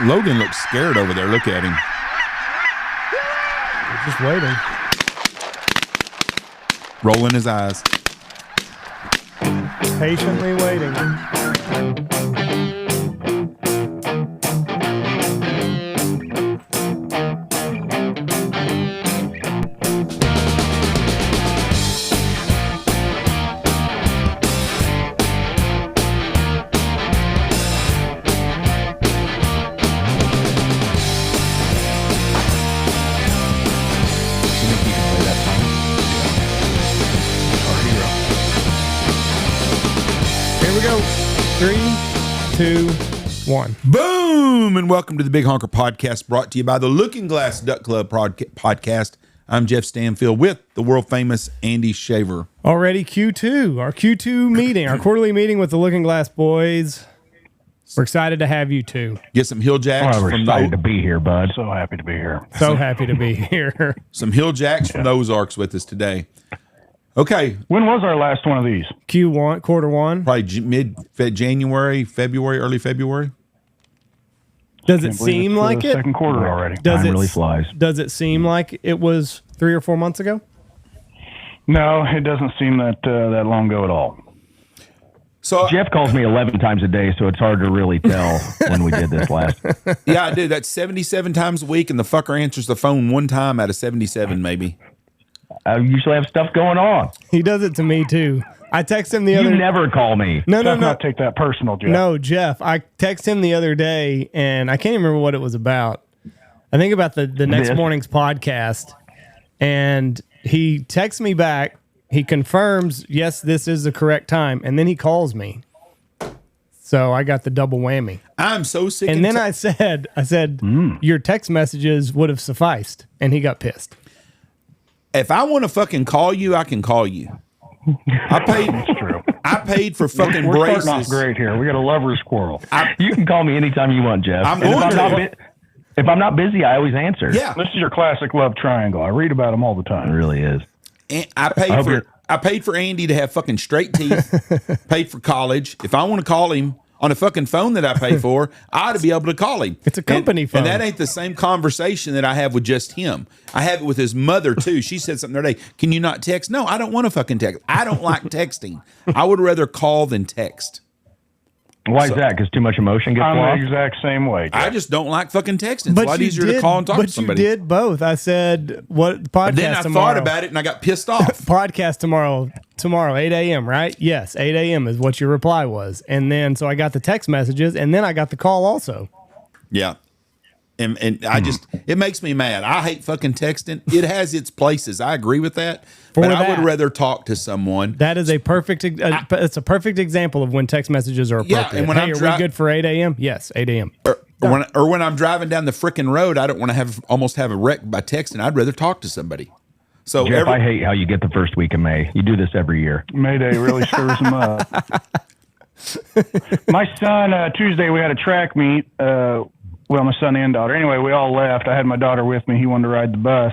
Logan looks scared over there. Look at him. Just waiting. Rolling his eyes. Patiently waiting. Go. 3, 2, 1. Boom! And welcome to the Big Honker Podcast, brought to you by the Looking Glass Duck Club podcast. I'm Jeff Stanfield with the world famous Andy Shaver. Already Q2, our Q2 meeting, our quarterly meeting with the Looking Glass boys. We're excited to have you two. Get some hill jacks. We're excited to be here, bud. So happy to be here. So happy to be here. Some hill jacks from the Ozarks with us today. Okay. When was our last one of these? Q1, quarter one. Probably mid-January, February, early February. Does it seem like it? Second quarter already. Time really flies. Does it seem like it was 3 or 4 months ago? No, it doesn't seem that long ago at all. So Jeff calls me 11 times a day, so it's hard to really tell when we did this last. Yeah, I do. That's 77 times a week, and the fucker answers the phone one time out of 77, maybe. I usually have stuff going on. He does it to me too. I text him the other. You never call me. No. Not take that personal, Jeff. No, Jeff. I text him the other day, and I can't even remember what it was about. I think about the next morning's podcast, and he texts me back. He confirms, yes, this is the correct time, and then he calls me. So I got the double whammy. I'm so sick. And then I said, your text messages would have sufficed, and he got pissed. If I want to fucking call you, I can call you. That's true. I paid for fucking We're braces. starting off great here. We got a lover's quarrel. You can call me anytime you want, Jeff. If I'm not busy, I always answer. Yeah. This is your classic love triangle. I read about them all the time. It really is. And I paid for Andy to have fucking straight teeth. Paid for college. If I want to call him on a fucking phone that I pay for, I ought to be able to call him. It's a company phone. And that ain't the same conversation that I have with just him. I have it with his mother, too. She said something the other day. Can you not text? No, I don't want to fucking text. I don't like texting. I would rather call than text. Why is that? Because too much emotion gets I'm lost? the exact same way, Jeff. I just don't like fucking texting. It's a lot easier to call and talk to somebody. But you did both. I said, what podcast then I tomorrow? thought about it and I got pissed off. Podcast tomorrow, 8 a.m., right? Yes, 8 a.m. is what your reply was. And then, so I got the text messages, and then I got the call also. Yeah. And I just, it makes me mad. I hate fucking texting. It has its places. I agree with that. But I would rather talk to someone. That is a perfect, it's a perfect example of when text messages are appropriate. Yeah, and when are we good for 8 a.m.? Yes, 8 a.m. Or when I'm driving down the frickin' road, I don't want to almost have a wreck by texting. I'd rather talk to somebody. So Jeff, I hate how you get the first week of May. You do this every year. May Day really stirs them up. My son, Tuesday, we had a track meet. Well, my son and daughter. Anyway, we all left. I had my daughter with me. He wanted to ride the bus.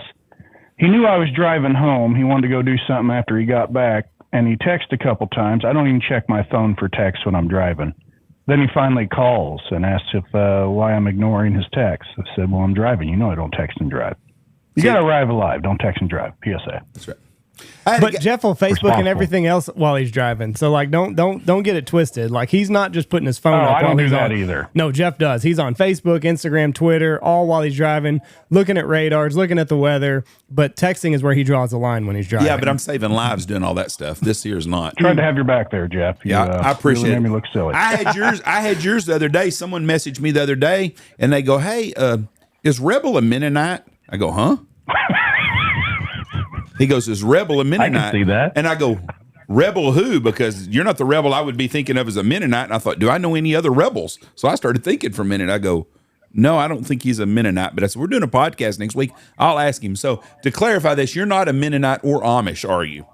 He knew I was driving home. He wanted to go do something after he got back, and he texted a couple times. I don't even check my phone for texts when I'm driving. Then he finally calls and asks if why I'm ignoring his texts. I said, well, I'm driving. You know I don't text and drive. You got to arrive alive. Don't text and drive. PSA. That's right. But Jeff will Facebook and everything else while he's driving. So like, don't get it twisted. Like he's not just putting his phone up. I don't while do that on. either. No, Jeff does. He's on Facebook, Instagram, Twitter, all while he's driving, looking at radars, looking at the weather. But texting is where he draws the line when he's driving. Yeah, but I'm saving lives doing all that stuff. This here's not. Tried to have your back there, Jeff. I appreciate really it. Made me look silly. I had yours the other day. Someone messaged me the other day, and they go, "Hey, is Rebel a Mennonite?" I go, "Huh?" He goes, "Is Rebel a Mennonite?" I can see that. And I go, "Rebel who? Because you're not the rebel I would be thinking of as a Mennonite." And I thought, do I know any other rebels? So I started thinking for a minute. I go, no, I don't think he's a Mennonite. But I said, we're doing a podcast next week. I'll ask him. So to clarify this, you're not a Mennonite or Amish, are you?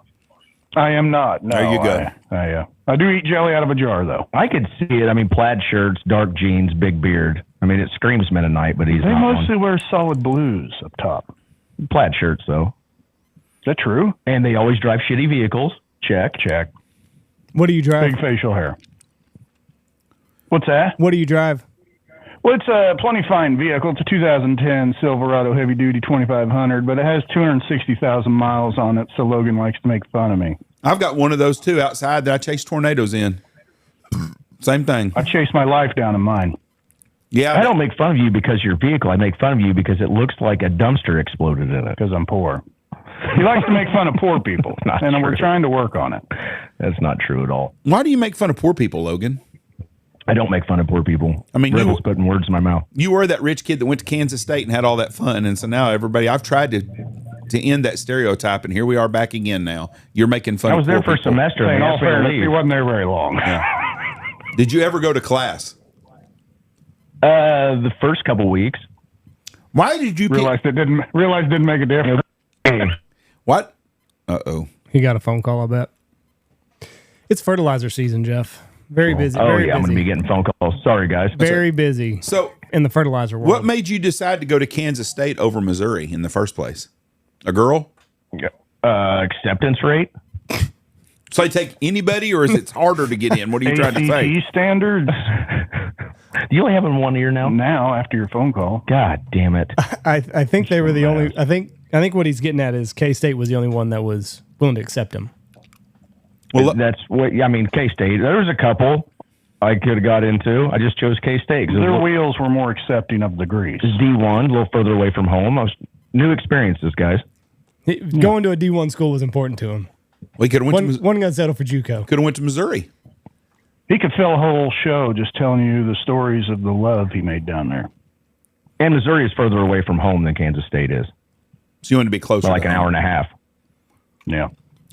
I am not. No, there you go. I do eat jelly out of a jar, though. I could see it. I mean, plaid shirts, dark jeans, big beard. I mean, it screams Mennonite, but he's they not mostly one. wear solid blues up top. Plaid shirts, though. Is that true? And they always drive shitty vehicles. Check. What do you drive? Big facial hair. What's that? What do you drive? Well, it's a plenty fine vehicle. It's a 2010 Silverado heavy duty 2500, but it has 260,000 miles on it. So Logan likes to make fun of me. I've got one of those too outside that I chase tornadoes in. Same thing. I chase my life down in mine. Yeah. I don't make fun of you because your vehicle. I make fun of you because it looks like a dumpster exploded in it. Because I'm poor. He likes to make fun of poor people, and we're trying to work on it. That's not true at all. Why do you make fun of poor people, Logan? I don't make fun of poor people. I mean, Rebels putting words in my mouth. You were that rich kid that went to Kansas State and had all that fun, and so now everybody. I've tried to end that stereotype, and here we are back again. Now you're making fun. I was of there poor for a people. semester. In all fairness, he wasn't there very long. Yeah. Did you ever go to class? The first couple weeks. Why did you Realized it didn't make a difference. What? Uh-oh. He got a phone call, I bet. It's fertilizer season, Jeff. Very busy. Oh, very yeah, I'm busy. going to be getting phone calls. Sorry, guys. Very busy. So, in the fertilizer world. what made you decide to go to Kansas State over Missouri in the first place? A girl? Acceptance rate? So they take anybody, or is it harder to get in? What are you trying to say? ACT standards You only have them 1 year now? now after your phone call. God damn it. I think they were the only. I think what he's getting at is K-State was the only one that was willing to accept him. Well, That's what, I mean, K-State. There was a couple I could have got into. I just chose K-State. Their wheels were more accepting of the grease. It's D1, a little further away from home. New experiences, guys. Going to a D1 school was important to him. we could have went, One got settled for JUCO. could have went to Missouri. He could fill a whole show just telling you the stories of the love he made down there. And Missouri is further away from home than Kansas State is. So you want to be closer. By like to an home. hour and a half. Yeah.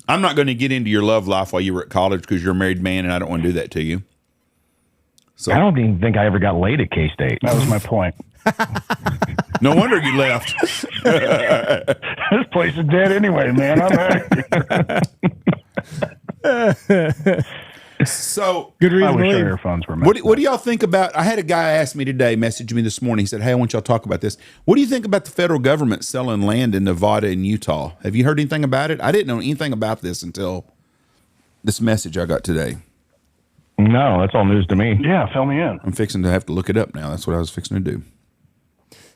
I'm not going to get into your love life while you were at college because you're a married man, and I don't want to do that to you. So I don't even think I ever got laid at K-State. That was my point. no wonder you left. This place is dead anyway, man. I'm out. So Good I reason to wish our leave. earphones were what do y'all think about? I had a guy ask me today, message me this morning. He said, "Hey, I want y'all to talk about this. What do you think about the federal government selling land in Nevada and Utah? Have you heard anything about it? I didn't know anything about this until this message I got today. No, that's all news to me. Yeah, fill me in. I'm fixing to have to look it up now. That's what I was fixing to do.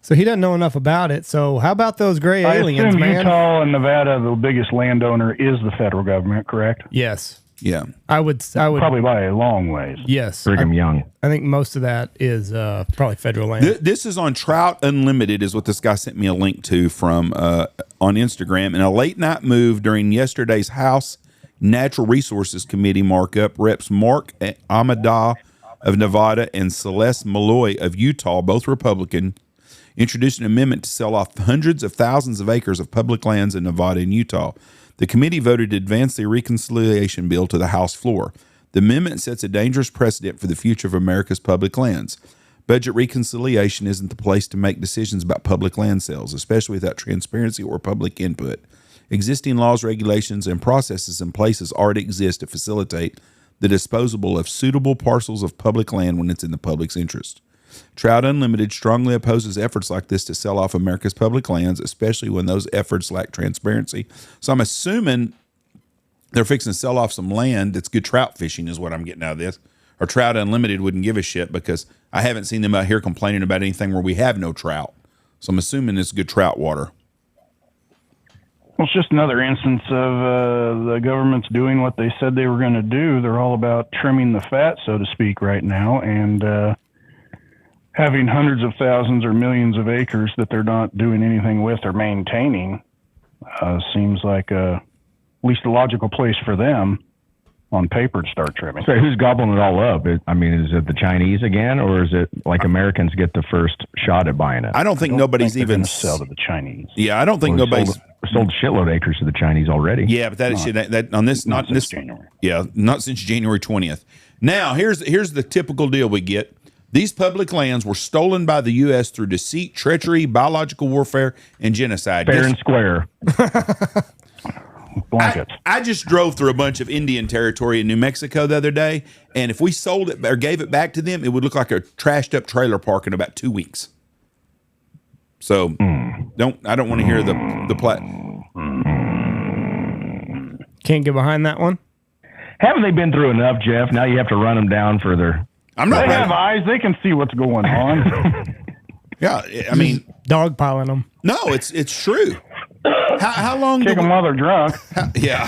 So he doesn't know enough about it. So how about those gray I aliens, assume man? Utah and Nevada, the biggest landowner is the federal government, correct? Yes. Yeah. I would Probably by a long ways. yes. Brigham Young. I think most of that is probably federal land. This is on Trout Unlimited, is what this guy sent me a link to from on Instagram. In a late night move during yesterday's House Natural Resources Committee markup, Reps Mark Amada of Nevada and Celeste Malloy of Utah, both Republican, introduced an amendment to sell off hundreds of thousands of acres of public lands in Nevada and Utah. The committee voted to advance the reconciliation bill to the House floor. The amendment sets a dangerous precedent for the future of America's public lands. Budget reconciliation isn't the place to make decisions about public land sales, especially without transparency or public input. Existing laws, regulations, and processes in places already exist to facilitate the disposal of suitable parcels of public land when it's in the public's interest. Trout Unlimited strongly opposes efforts like this to sell off America's public lands, especially when those efforts lack transparency. So I'm assuming they're fixing to sell off some land that's good trout fishing is what I'm getting out of this. Or Trout Unlimited wouldn't give a shit because I haven't seen them out here complaining about anything where we have no trout. So I'm assuming it's good trout water. Well, it's just another instance of the government's doing what they said they were going to do. They're all about trimming the fat, so to speak, right now, and having hundreds of thousands or millions of acres that they're not doing anything with or maintaining seems like at least a logical place for them on paper to start trimming. So who's gobbling it all up? I mean, is it the Chinese again, or is it like Americans get the first shot at buying it? I don't think nobody's They're even gonna sell to the Chinese. Yeah, I don't think Well, nobody's. sold a shitload of acres to the Chinese already. Yeah, but that is shit. That on this not since this January. Yeah, not since January 20th. Now here's the typical deal we get. These public lands were stolen by the U.S. through deceit, treachery, biological warfare, and genocide. Fair and square. Blankets. I just drove through a bunch of Indian territory in New Mexico the other day, and if we sold it or gave it back to them, it would look like a trashed up trailer park in about 2 weeks. So I don't want to hear the plat. Can't get behind that one. Haven't they been through enough, Jeff? Now you have to run them down for their I'm not. They have eyes; they can see what's going on. Yeah, I mean, dogpiling them. no, it's true. How long? Kick them while they're drunk. Yeah.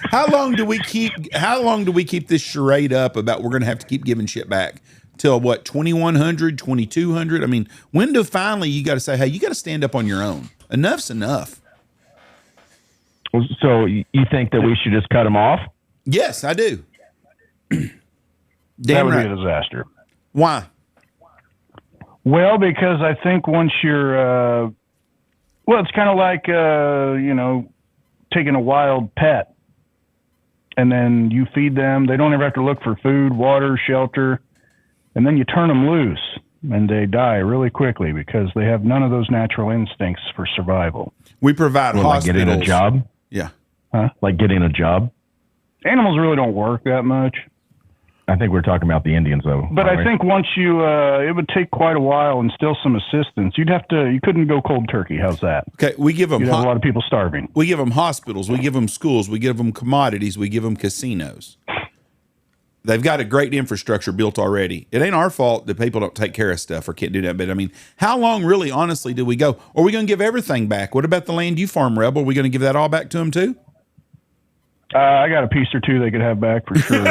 How long do we keep this charade up about we're going to have to keep giving shit back till what 2100, 2200? I mean, when do finally you got to say, hey, you got to stand up on your own? Enough's enough. So you think that we should just cut them off? Yes, I do. That Damn would right. be a disaster. Why? Well, because I think once you're, it's kind of like, taking a wild pet and then you feed them. They don't ever have to look for food, water, shelter. And then you turn them loose and they die really quickly because they have none of those natural instincts for survival. We provide Like hospitals. getting a job? Yeah. Huh? Like getting a job? Animals really don't work that much. I think we're talking about the Indians, though. But I think once you, it would take quite a while and still some assistance. You couldn't go cold turkey. How's that? Okay, we give them You'd have a lot of people starving. we give them hospitals, we give them schools, we give them commodities, we give them casinos. They've got a great infrastructure built already. It ain't our fault that people don't take care of stuff or can't do that. But I mean, how long really, honestly, do we go? Or are we going to give everything back? What about the land you farm, Rebel? Are we going to give that all back to them too? I got a piece or two they could have back for sure.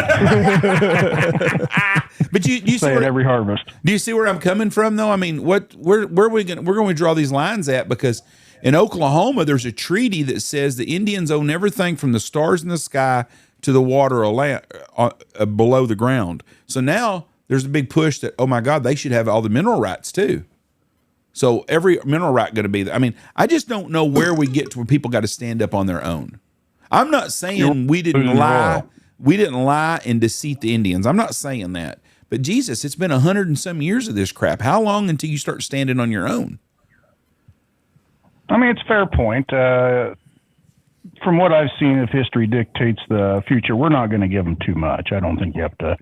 But you see Say it every harvest. do you see where I'm coming from though? I mean, where are we going? We're going to draw these lines at because in Oklahoma there's a treaty that says the Indians own everything from the stars in the sky to the water below the ground. So now there's a big push that, oh my God, they should have all the mineral rights too. So every mineral right going to be there. I mean, I just don't know where we get to where people got to stand up on their own. I'm not saying we didn't lie. We didn't lie and deceive the Indians. I'm not saying that. But Jesus, it's been 100 and some years of this crap. How long until you start standing on your own? I mean, it's a fair point. From what I've seen, if history dictates the future, we're not going to give them too much. I don't think you have to.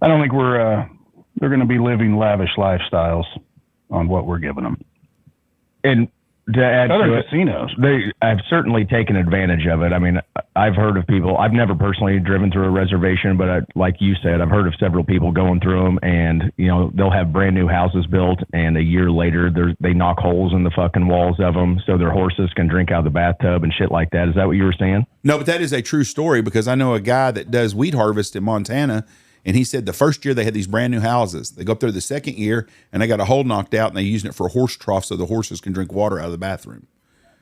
I don't think they're going to be living lavish lifestyles on what we're giving them. And to add Other to it, casinos. they have certainly taken advantage of it. I mean, I've heard of people. I've never personally driven through a reservation, but like you said, I've heard of several people going through them, and they'll have brand new houses built, and a year later, they knock holes in the fucking walls of them so their horses can drink out of the bathtub and shit like that. Is that what you were saying? No, but that is a true story because I know a guy that does wheat harvest in Montana, and he said the first year they had these brand new houses. They go up there the second year, and they got a hole knocked out, and they're using it for a horse trough so the horses can drink water out of the bathroom.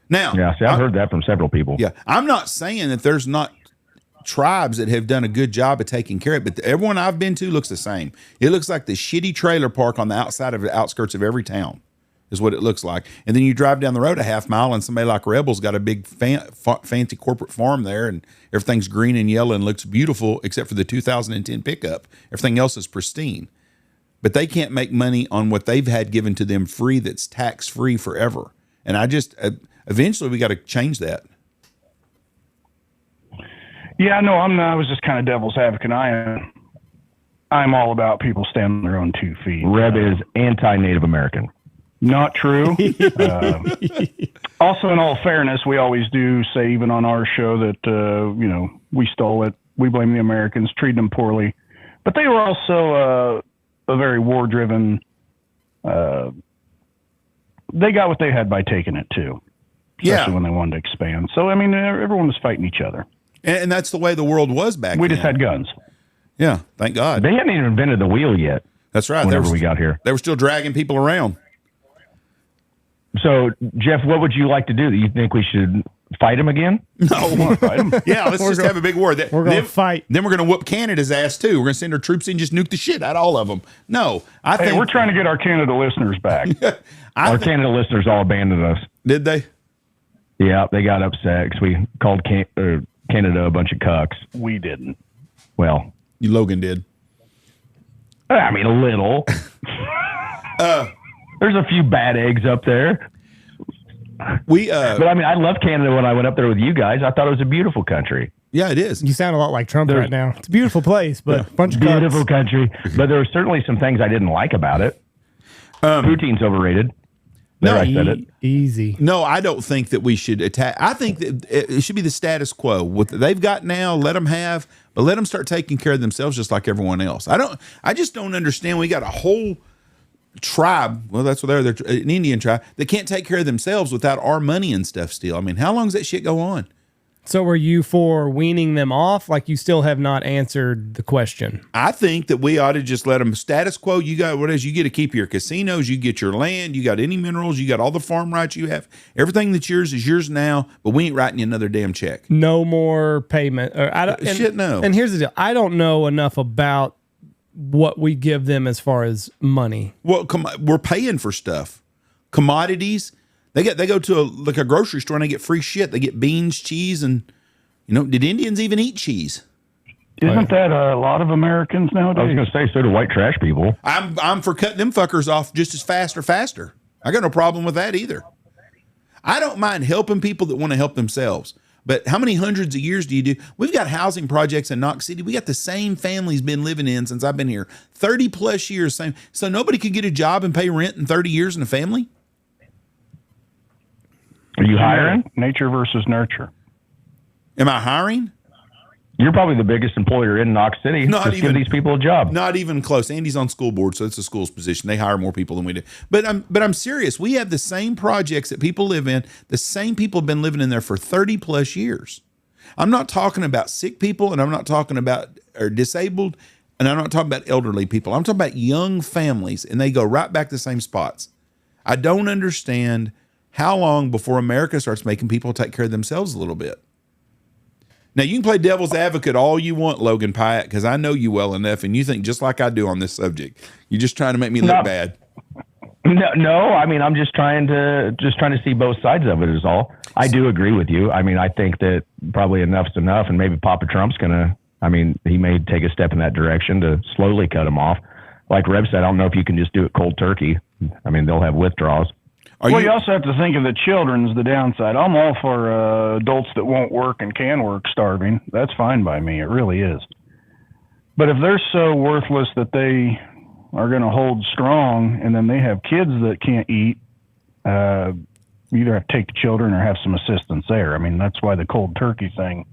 Now, Yeah, see, I've heard that from several people. Yeah, I'm not saying that there's not tribes that have done a good job of taking care of it, but everyone I've been to looks the same. It looks like the shitty trailer park on the outside of the outskirts of every town is what it looks like. And then you drive down the road a half mile and somebody like Rebel's got a big fancy corporate farm there and everything's green and yellow and looks beautiful except for the 2010 pickup. Everything else is pristine. But they can't make money on what they've had given to them free that's tax-free forever. And I just, eventually we got to change that. Yeah, no, I was just kind of devil's advocate. I'm all about people standing on their own 2 feet. Reb is anti-Native American. Not true. Also, in all fairness, we always do say, even on our show, that, we stole it. We blame the Americans, treated them poorly. But they were also a very war-driven. They got what they had by taking it, too. Especially when they wanted to expand. So, I mean, everyone was fighting each other. And that's the way the world was back then. We just had guns. Yeah, thank God. They hadn't even invented the wheel yet. That's right. Whenever we got here. They were still dragging people around. So, Jeff, what would you like to do? Do you think we should fight him again? No. Fight him. Yeah, let's just have a big war. We're going to fight. Then we're going to whoop Canada's ass, too. We're going to send our troops in and just nuke the shit out of all of them. No. I think we're trying to get our Canada listeners back. Our Canada listeners all abandoned us. Did they? Yeah, they got upset because we called Canada a bunch of cucks. We didn't. Well, Logan did. I mean, a little. There's a few bad eggs up there. But I mean, I love Canada when I went up there with you guys. I thought it was a beautiful country. Yeah, it is. You sound a lot like Trump right now. It's a beautiful place, but a bunch of beautiful country. But there were certainly some things I didn't like about it. Poutine's overrated. There, I said it. Easy. No, I don't think that we should attack. I think that it should be the status quo. What they've got now, let them have. but let them start taking care of themselves just like everyone else. I just don't understand. We got a whole tribe. Well, that's what they're an Indian tribe that can't take care of themselves without our money and stuff still. I mean, how long does that shit go on? So were you for weaning them off? Like, you still have not answered the question. I think that we ought to just let them status quo. You got what is? You get to keep your casinos. You get your land. You got any minerals. You got all the farm rights you have. Everything that's yours is yours now, but we ain't writing you another damn check. No more payment. Shit, no. And here's the deal. I don't know enough about what we give them as far as money. Well, we're paying for stuff. Commodities. They go to a grocery store and they get free shit. They get beans, cheese, and did Indians even eat cheese? Isn't that a lot of Americans nowadays? I was going to say, so do white trash people. I'm for cutting them fuckers off just as fast or faster. I got no problem with that either. I don't mind helping people that want to help themselves. But how many hundreds of years do you do? We've got housing projects in Knox City. We got the same families been living in since I've been here. 30 plus years. Same. So nobody could get a job and pay rent in 30 years in a family? Are you hiring? Nature versus nurture. Am I hiring? You're probably the biggest employer in Knox City. Just give these people a job. Not even close. Andy's on school board, so it's a school's position. They hire more people than we do. But I'm serious. We have the same projects that people live in. The same people have been living in there for 30 plus years. I'm not talking about sick people, and I'm not talking about or disabled, and I'm not talking about elderly people. I'm talking about young families, and they go right back to the same spots. I don't understand how long before America starts making people take care of themselves a little bit. Now, you can play devil's advocate all you want, Logan Pyeatt, because I know you well enough, and you think just like I do on this subject. You're just trying to make me look bad. No. I mean, I'm just trying to see both sides of it is all. I do agree with you. I mean, I think that probably enough's enough, and maybe Papa Trump's he may take a step in that direction to slowly cut them off. Like Reb said, I don't know if you can just do it cold turkey. I mean, they'll have withdrawals. You also have to think of the children's the downside. I'm all for adults that won't work and can work starving. That's fine by me. It really is. But if they're so worthless that they are going to hold strong and then they have kids that can't eat, you either have to take the children or have some assistance there. I mean, that's why the cold turkey thing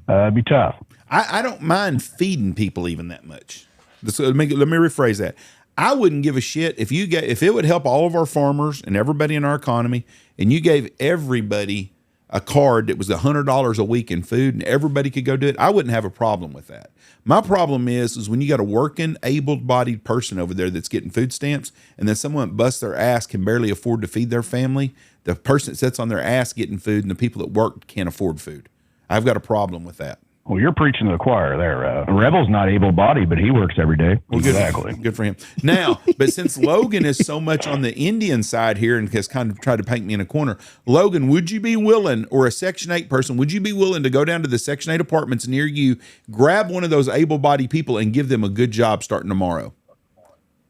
would be tough. I don't mind feeding people even that much. Let me rephrase that. I wouldn't give a shit if it would help all of our farmers and everybody in our economy, and you gave everybody a card that was $100 a week in food and everybody could go do it. I wouldn't have a problem with that. My problem is when you got a working, able-bodied person over there that's getting food stamps, and then someone busts their ass can barely afford to feed their family. The person that sits on their ass getting food, and the people that work can't afford food. I've got a problem with that. Well, you're preaching to the choir there. Rebel's not able-bodied, but he works every day. Well, exactly. Good for him. Now, but since Logan is so much on the Indian side here and has kind of tried to paint me in a corner, Logan, would you be willing, or a Section 8 person, would you be willing to go down to the Section 8 apartments near you, grab one of those able-bodied people, and give them a good job starting tomorrow?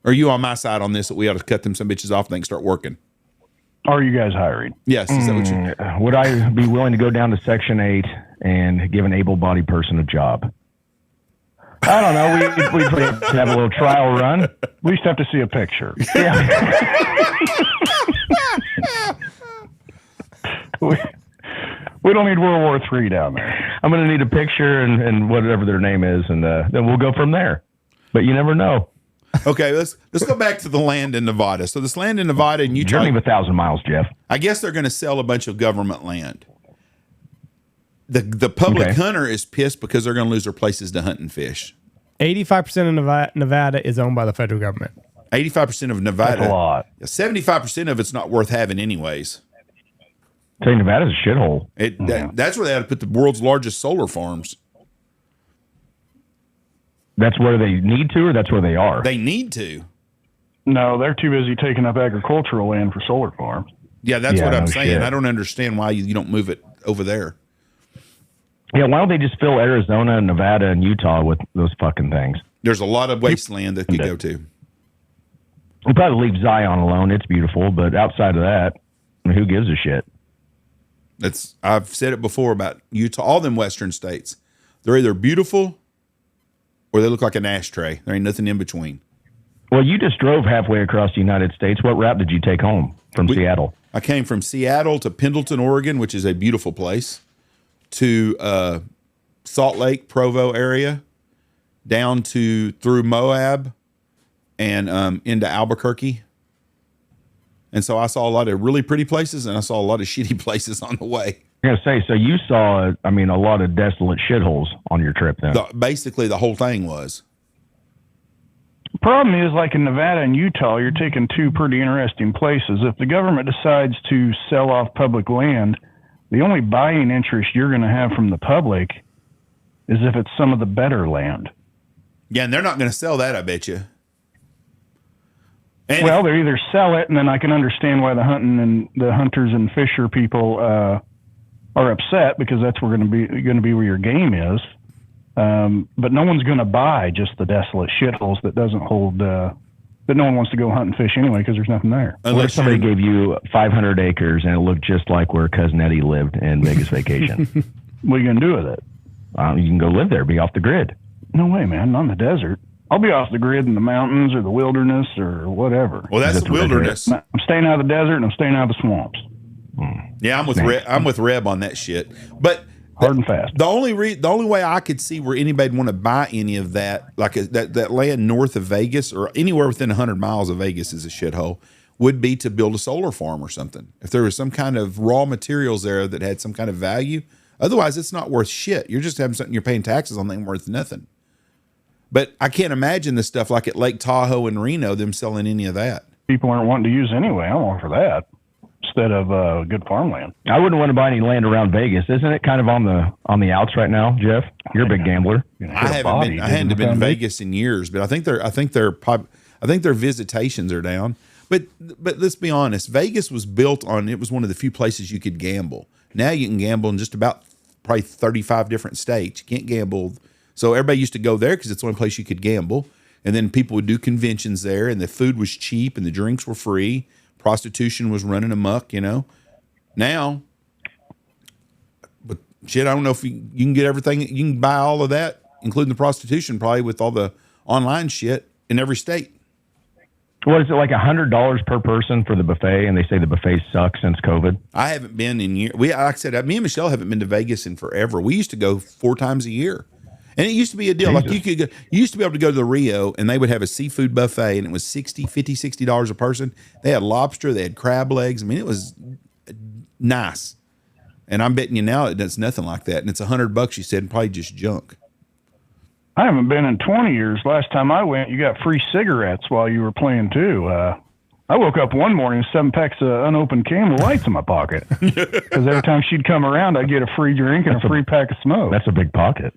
Or are you on my side on this, that we ought to cut them some bitches off and they can start working? Are you guys hiring? Yes. Is that what you? Would I be willing to go down to Section 8 and give an able-bodied person a job? I don't know. We'd have a little trial run. We used to have to see a picture. Yeah. we don't need World War III down there. I'm going to need a picture and whatever their name is, and then we'll go from there. But you never know. Okay, let's go back to the land in Nevada. So this land in Nevada and Utah. Journey of 1,000 miles, Jeff. I guess they're going to sell a bunch of government land. The public hunter is pissed because they're going to lose their places to hunt and fish. 85% of Nevada is owned by the federal government. 85% of Nevada. That's a lot. 75% of it's not worth having anyways. Tell you, Nevada's a shithole. That's where they had to put the world's largest solar farms. That's where they need to, or that's where they are? They need to. No, they're too busy taking up agricultural land for solar farms. Yeah, that's what I'm saying. Shit. I don't understand why you don't move it over there. Yeah, why don't they just fill Arizona and Nevada and Utah with those fucking things? There's a lot of wasteland that could go to. We'll probably leave Zion alone. It's beautiful, but outside of that, I mean, who gives a shit? I've said it before about Utah, all them western states. They're either beautiful or they look like an ashtray. There ain't nothing in between. Well, you just drove halfway across the United States. What route did you take home from Seattle? I came from Seattle to Pendleton, Oregon, which is a beautiful place, to Salt Lake, Provo area, down to through Moab, and into Albuquerque. And so I saw a lot of really pretty places, and I saw a lot of shitty places on the way. I'm gonna say, so you saw, I mean, a lot of desolate shitholes on your trip then. Basically, the whole thing was. Problem is, like in Nevada and Utah, you're taking two pretty interesting places. If the government decides to sell off public land, the only buying interest you're going to have from the public is if it's some of the better land. Yeah, and they're not going to sell that, I bet you. And well, they either sell it, and then I can understand why the hunters and fisher people are upset, because that's where going to be where your game is. But no one's going to buy just the desolate shitholes that doesn't hold, that no one wants to go hunt and fish anyway because there's nothing there. What if somebody gave you 500 acres and it looked just like where Cousin Eddie lived in Vegas Vacation? What are you going to do with it? You can go live there, be off the grid. No way, man. Not in the desert. I'll be off the grid in the mountains or the wilderness or whatever. Well, that's the wilderness. I'm staying out of the desert and I'm staying out of the swamps. Yeah, I'm with Reb on that shit. But hard and fast. The only way I could see where anybody'd want to buy any of that, like that land north of Vegas or anywhere within 100 miles of Vegas is a shithole, would be to build a solar farm or something. If there was some kind of raw materials there that had some kind of value, otherwise it's not worth shit. You're just having something you're paying taxes on that ain't worth nothing. But I can't imagine the stuff like at Lake Tahoe and Reno, them selling any of that. People aren't wanting to use anyway. I'm all for that. Instead of good farmland. I wouldn't want to buy any land around Vegas. Isn't it kind of on the outs right now, Jeff? You're a big gambler. I hadn't been in Vegas in years, but I think their visitations are down. But let's be honest, Vegas was built on, it was one of the few places you could gamble. Now you can gamble in just about probably 35 different states. You can't gamble. So everybody used to go there because it's the only place you could gamble. And then people would do conventions there, and the food was cheap and the drinks were free. Prostitution was running amok, Now, but shit, I don't know if you can get everything. You can buy all of that, including the prostitution, probably with all the online shit in every state. What is it, like $100 per person for the buffet? And they say the buffet sucks since COVID. I haven't been in years. Like I said, me and Michelle haven't been to Vegas in forever. We used to go 4 times a year. And it used to be a deal. Jesus. Like you used to be able to go to the Rio and they would have a seafood buffet and it was $60 a person. They had lobster, they had crab legs. I mean, it was nice. And I'm betting you now it's nothing like that. And it's $100, you said, and probably just junk. I haven't been in 20 years. Last time I went, you got free cigarettes while you were playing too. I woke up one morning with 7 packs of unopened Camel Lights in my pocket. Because every time she'd come around, I'd get a free drink and a free pack of smoke. That's a big pocket.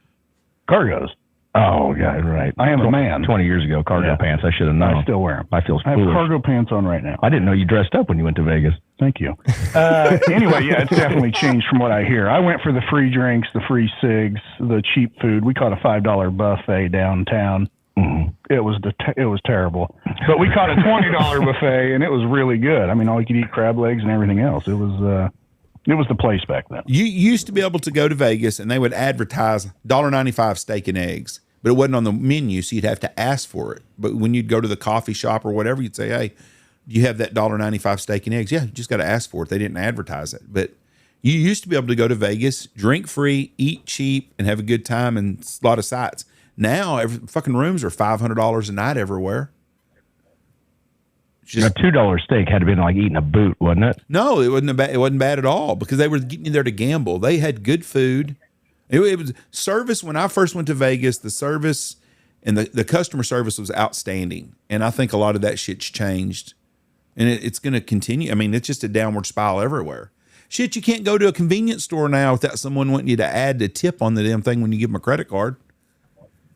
Cargos. Oh, yeah, right. I am a man. 20 years ago, cargo pants. I should have known. I still wear them. I feel I have foolish. cargo pants on right now. I didn't know you dressed up when you went to Vegas. Thank you. Anyway, yeah, it's definitely changed from what I hear. I went for the free drinks, the free cigs, the cheap food. We caught a $5 buffet downtown. Mm-hmm. It was terrible. But we caught a $20 buffet, and it was really good. I mean, all you could eat crab legs and everything else. It was the place back then. You used to be able to go to Vegas and they would advertise $1.95 steak and eggs, but it wasn't on the menu, so you'd have to ask for it. But when you'd go to the coffee shop or whatever, you'd say, hey, you have that $1.95 steak and eggs? Yeah, you just got to ask for it. They didn't advertise it. But you used to be able to go to Vegas, drink free, eat cheap, and have a good time and a lot of sights. Now, fucking rooms are $500 a night everywhere. A $2 steak had to be like eating a boot, wasn't it? No, it wasn't bad. It wasn't bad at all because they were getting you there to gamble. They had good food. It was service. When I first went to Vegas, the service and the customer service was outstanding. And I think a lot of that shit's changed, and it's going to continue. I mean, it's just a downward spiral everywhere. Shit, you can't go to a convenience store now without someone wanting you to add the tip on the damn thing when you give them a credit card.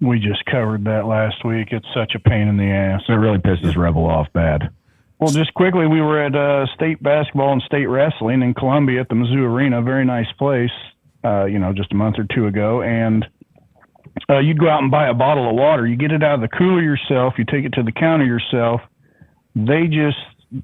We just covered that last week. It's such a pain in the ass. It really pisses Rebel off bad. Well, just quickly, we were at state basketball and state wrestling in Columbia at the Mizzou Arena. Very nice place, just a month or two ago. And you'd go out and buy a bottle of water. You get it out of the cooler yourself. You take it to the counter yourself. They just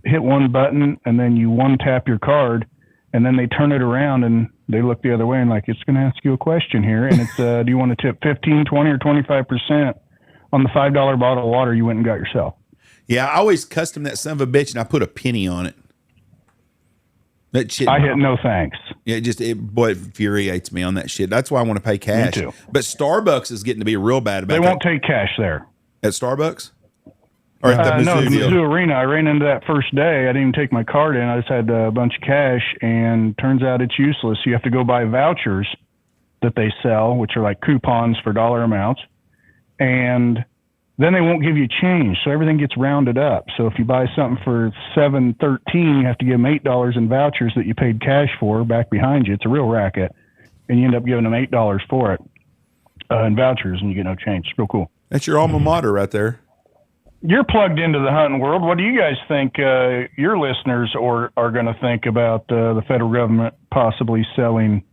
hit one button, and then you one-tap your card, and then they turn it around, and they look the other way and like, it's going to ask you a question here. And it's, do you want to tip 15, 20, or 25% on the $5 bottle of water you went and got yourself? Yeah, I always custom that son of a bitch, and I put a penny on it. That shit. I hit no thanks. Yeah, it infuriates me on that shit. That's why I want to pay cash. Me too. But Starbucks is getting to be real bad about They that. won't take cash there. At Starbucks? Or at the No, the Mizzou deal? Mizzou Arena. I ran into that first day. I didn't even take my card in. I just had a bunch of cash, and turns out it's useless. You have to go buy vouchers that they sell, which are like coupons for dollar amounts, and then they won't give you change, so everything gets rounded up. So if you buy something for $7.13, you have to give them $8 in vouchers that you paid cash for back behind you. It's a real racket, and you end up giving them $8 for it in vouchers, and you get no change. It's real cool. That's your alma mater right there. You're plugged into the hunting world. What do you guys think your listeners are going to think about the federal government possibly selling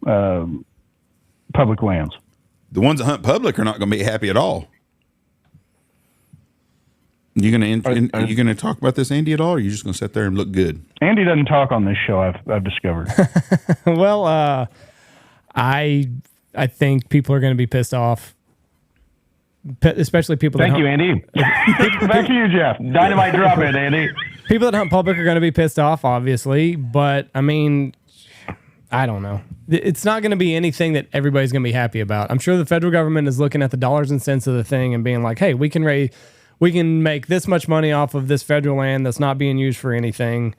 public lands? The ones that hunt public are not going to be happy at all. You gonna talk about this, Andy, at all, or are you just gonna sit there and look good? Andy doesn't talk on this show. I've discovered. Well, I think people are going to be pissed off, especially people. Thank you, Andy. Back to you, Jeff. Dynamite drop it, Andy. People that hunt public are going to be pissed off, obviously, but I mean, I don't know. It's not going to be anything that everybody's going to be happy about. I'm sure the federal government is looking at the dollars and cents of the thing and being like, "Hey, we can make this much money off of this federal land that's not being used for anything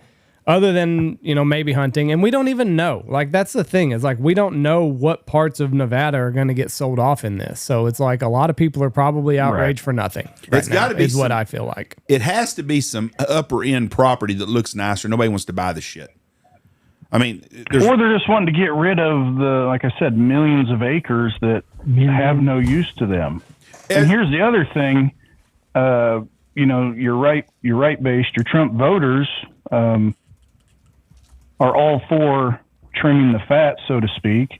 other than, maybe hunting." And we don't even know. Like, that's the thing, is like, we don't know what parts of Nevada are going to get sold off in this. So it's like a lot of people are probably outraged for nothing. It's got to be is what I feel like. It has to be some upper end property that looks nicer. Nobody wants to buy the shit. I mean, or they're just wanting to get rid of the, like I said, millions of acres that have no use to them. And here's the other thing. You're right based. Your Trump voters are all for trimming the fat, so to speak.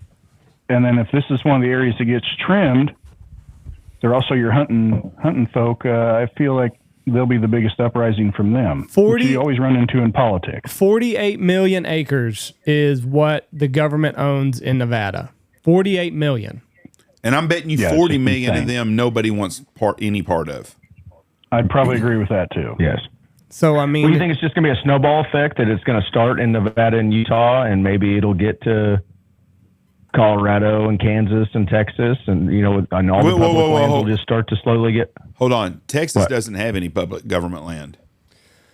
And then if this is one of the areas that gets trimmed, they're also your hunting folk. I feel like they'll be the biggest uprising from them. 40 which you always run into in politics. 48 million acres is what the government owns in Nevada. 48 million. And I'm betting you 40 million of them nobody wants any part of. I'd probably agree with that too. Yes. So, I mean, do you think it's just going to be a snowball effect, that it's going to start in Nevada and Utah, and maybe it'll get to Colorado and Kansas and Texas, and and all the public lands will just start to slowly get. Hold on, Texas doesn't have any public government land.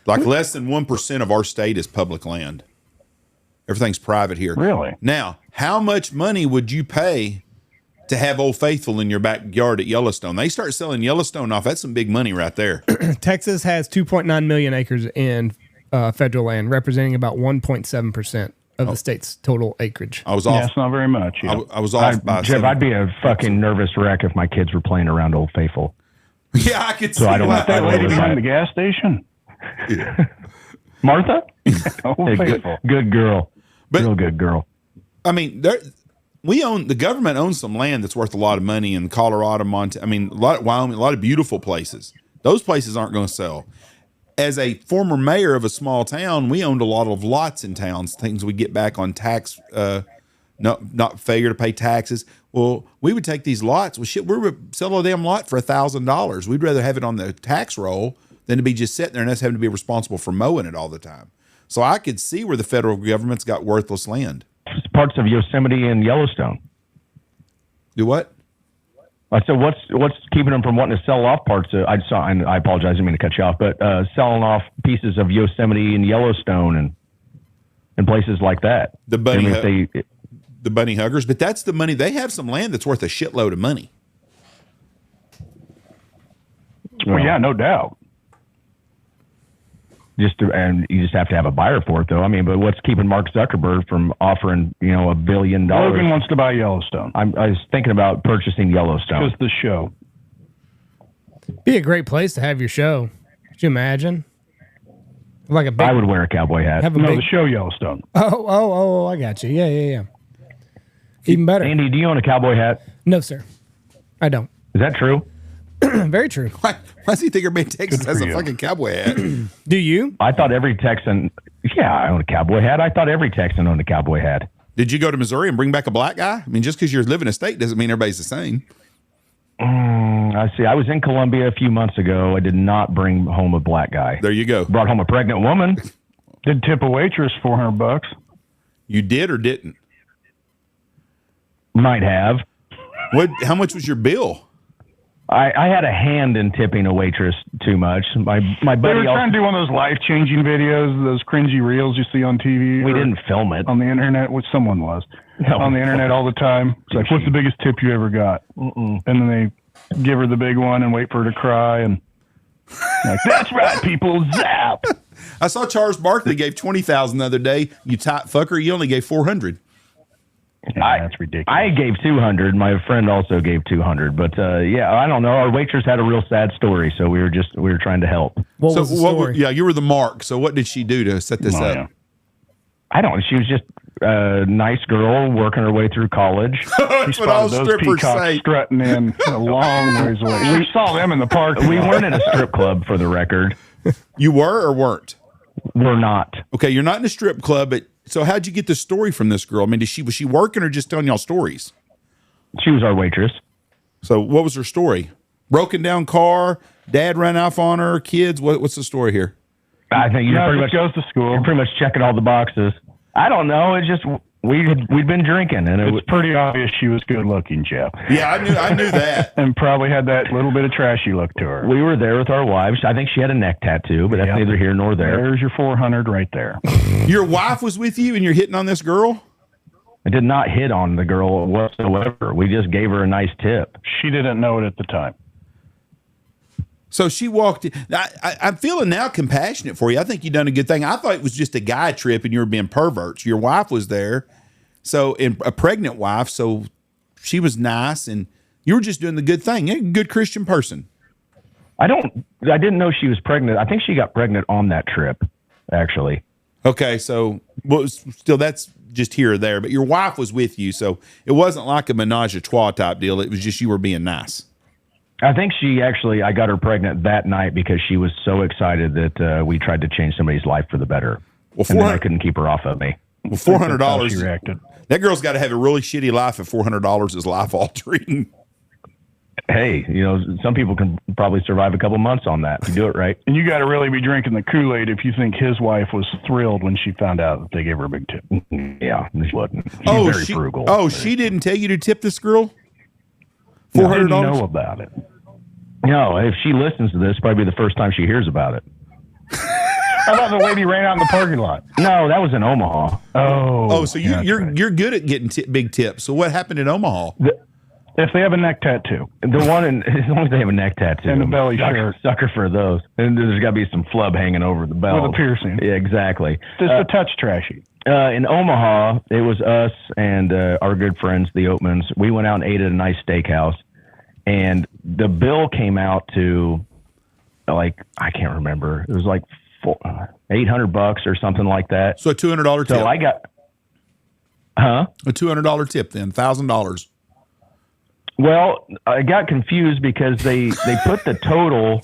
Like less than 1% of our state is public land. Everything's private here. Really? Now, how much money would you pay to have Old Faithful in your backyard at Yellowstone? They start selling Yellowstone off. That's some big money right there. Texas has 2.9 million acres in federal land, representing about 1.7% of the state's total acreage. I was off. Yeah, it's not very much. Yeah. I was off by Jeff, I'd be a fucking nervous wreck if my kids were playing around Old Faithful. Yeah, I could see I don't why. want that lady behind the gas station? Martha? Hey, good girl. Real good girl. I mean, the government owns some land that's worth a lot of money in Colorado, Montana. I mean, a lot of Wyoming, a lot of beautiful places. Those places aren't going to sell. As a former mayor of a small town, we owned a lot of lots in towns, things we get back on tax, not failure to pay taxes. Well, we would take these lots. Well, shit, we would sell a damn lot for $1,000. We'd rather have it on the tax roll than to be just sitting there and us having to be responsible for mowing it all the time. So I could see where the federal government's got worthless land. Parts of Yosemite and Yellowstone. Do what? I said, what's keeping them from wanting to sell off parts of? And I apologize, I didn't mean to cut you off, but selling off pieces of Yosemite and Yellowstone and places like that. The bunny huggers, but that's the money. They have some land that's worth a shitload of money. Well, yeah, no doubt. And you just have to have a buyer for it, though. I mean, but what's keeping Mark Zuckerberg from offering, $1 billion? Logan wants to buy Yellowstone. I was thinking about purchasing Yellowstone. Just the show. Be a great place to have your show. Could you imagine? Like a big, I would wear a cowboy hat. The show Yellowstone. Oh, I got you. Yeah. Even better. Andy, do you own a cowboy hat? No, sir. I don't. Is that true? Very true. Why does he think everybody in Texas has a fucking cowboy hat? Do you? I thought every Texan, I own a cowboy hat. I thought every Texan owned a cowboy hat. Did you go to Missouri and bring back a black guy? I mean, just because you're living in a state doesn't mean everybody's the same. I see. I was in Columbia a few months ago. I did not bring home a black guy. There you go. Brought home a pregnant woman. Did tip a waitress $400. You did or didn't? Might have. What? How much was your bill? I had a hand in tipping a waitress too much. My They buddy were trying to do one of those life-changing videos, those cringy reels you see on TV. we didn't film it. On the internet, which someone was. No. On the internet all the time. It's like, what's the biggest tip you ever got? And then they give her the big one and wait for her to cry. And like, that's right, people, zap. I saw Charles Barkley gave $20,000 the other day. You tight fucker, you only gave $400. Yeah, that's ridiculous. I gave 200. My friend also gave 200. But yeah, I don't know. Our waitress had a real sad story, so we were trying to help. What was the story? Yeah, you were the mark. So what did she do to set this up? Yeah. I don't. She was just a nice girl working her way through college. That's what all Those strippers peacocks say. strutting in a long ways away. We saw them in the park. We weren't in a strip club, for the record. You were or weren't? We're not. Okay, you're not in a strip club, but so how'd you get the story from this girl? I mean, was she working or just telling y'all stories? She was our waitress. So what was her story? Broken down car, dad ran off on her, kids. What's the story here? I think No, pretty just much goes to school. You're pretty much checking all the boxes. I don't know. It's just we'd been drinking, and it was It's pretty obvious she was good looking, Jeff. Yeah, I knew that. And probably had that little bit of trashy look to her. we were there with our wives. I think she had a neck tattoo, but that's Yep. neither here nor there. There's your 400 right there. Your wife was with you and you're hitting on this girl? I did not hit on the girl whatsoever. We just gave her a nice tip. She didn't know it at the time. So she walked in. I'm feeling now compassionate for you. I think you done a good thing. I thought it was just a guy trip and you were being perverts. Your wife was there, so and a pregnant wife, so she was nice and you were just doing the good thing. You're a good Christian person. I didn't know she was pregnant. I think she got pregnant on that trip, actually. Okay, so well, still that's just here or there, but your wife was with you, so it wasn't like a menage a trois type deal. It was just you were being nice. I think I got her pregnant that night because she was so excited that we tried to change somebody's life for the better. Well, and then I couldn't keep her off of me. Well, That's how $400. she reacted. That girl's got to have a really shitty life if $400 is life altering. Hey, some people can probably survive a couple months on that if you do it right. And you got to really be drinking the Kool-Aid if you think his wife was thrilled when she found out that they gave her a big tip. Yeah, she wasn't. She's very frugal. Oh, she didn't tell you to tip this girl? I $400? didn't know about it. No, if she listens to this, probably be the first time she hears about it. How about the lady ran out in the parking lot? No, that was in Omaha. Oh, so yeah, you're that's right. you're good at getting big tips. So what happened in Omaha? If they have a neck tattoo The one as long as they have a neck tattoo and a belly shirt sucker for those, and there's got to be some flub hanging over the belt with a piercing, Yeah, exactly. just a touch trashy. In Omaha, it was us and our good friends, the Oatmans. We went out and ate at a nice steakhouse, and the bill came out to like I can't remember. It was like $800 or something like that. So a $200 tip. So I got, a $200 tip then, $1,000. Well, I got confused because they put the total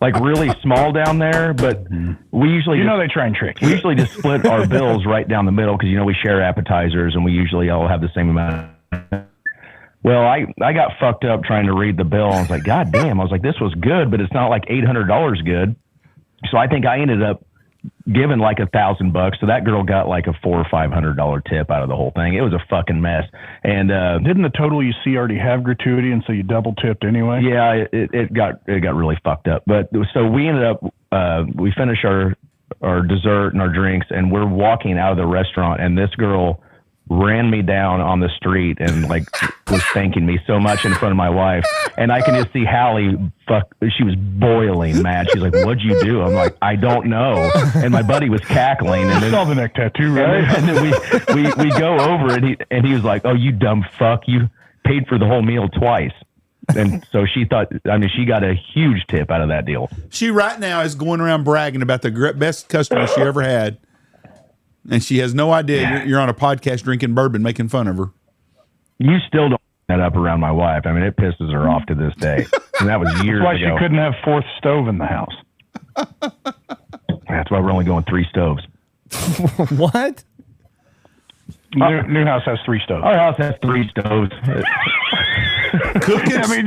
like really small down there, but we usually they try and trick you. we usually just split our bills right down the middle because we share appetizers and we usually all have the same amount. Well, I got fucked up trying to read the bill. I was like, God damn! I was like, this was good, but it's not like $800 good. So I think I ended up giving like $1,000. So that girl got like a $400 or $500 tip out of the whole thing. It was a fucking mess. And Didn't the total you see already have gratuity, and so you double tipped anyway? yeah, it got really fucked up. But so we ended up we finished our dessert and our drinks, and we're walking out of the restaurant, and this girl ran me down on the street and like was thanking me so much in front of my wife. And I can just see Hallie, she was boiling mad. She's like, what'd you do? I'm like, I don't know. And my buddy was cackling. And I then, saw the neck tattoo, right? and then we go over and he was like, oh, you dumb fuck. You paid for the whole meal twice. And so she thought, she got a huge tip out of that deal. She right now is going around bragging about the best customer she ever had. And she has no idea you're on a podcast drinking bourbon, making fun of her. You still don't that up around my wife. It pisses her off to this day. And that was years That's why ago. she couldn't have fourth stove in the house. That's why we're only going 3 stoves. What? New house has 3 stoves. Our house has 3 stoves. Cooking,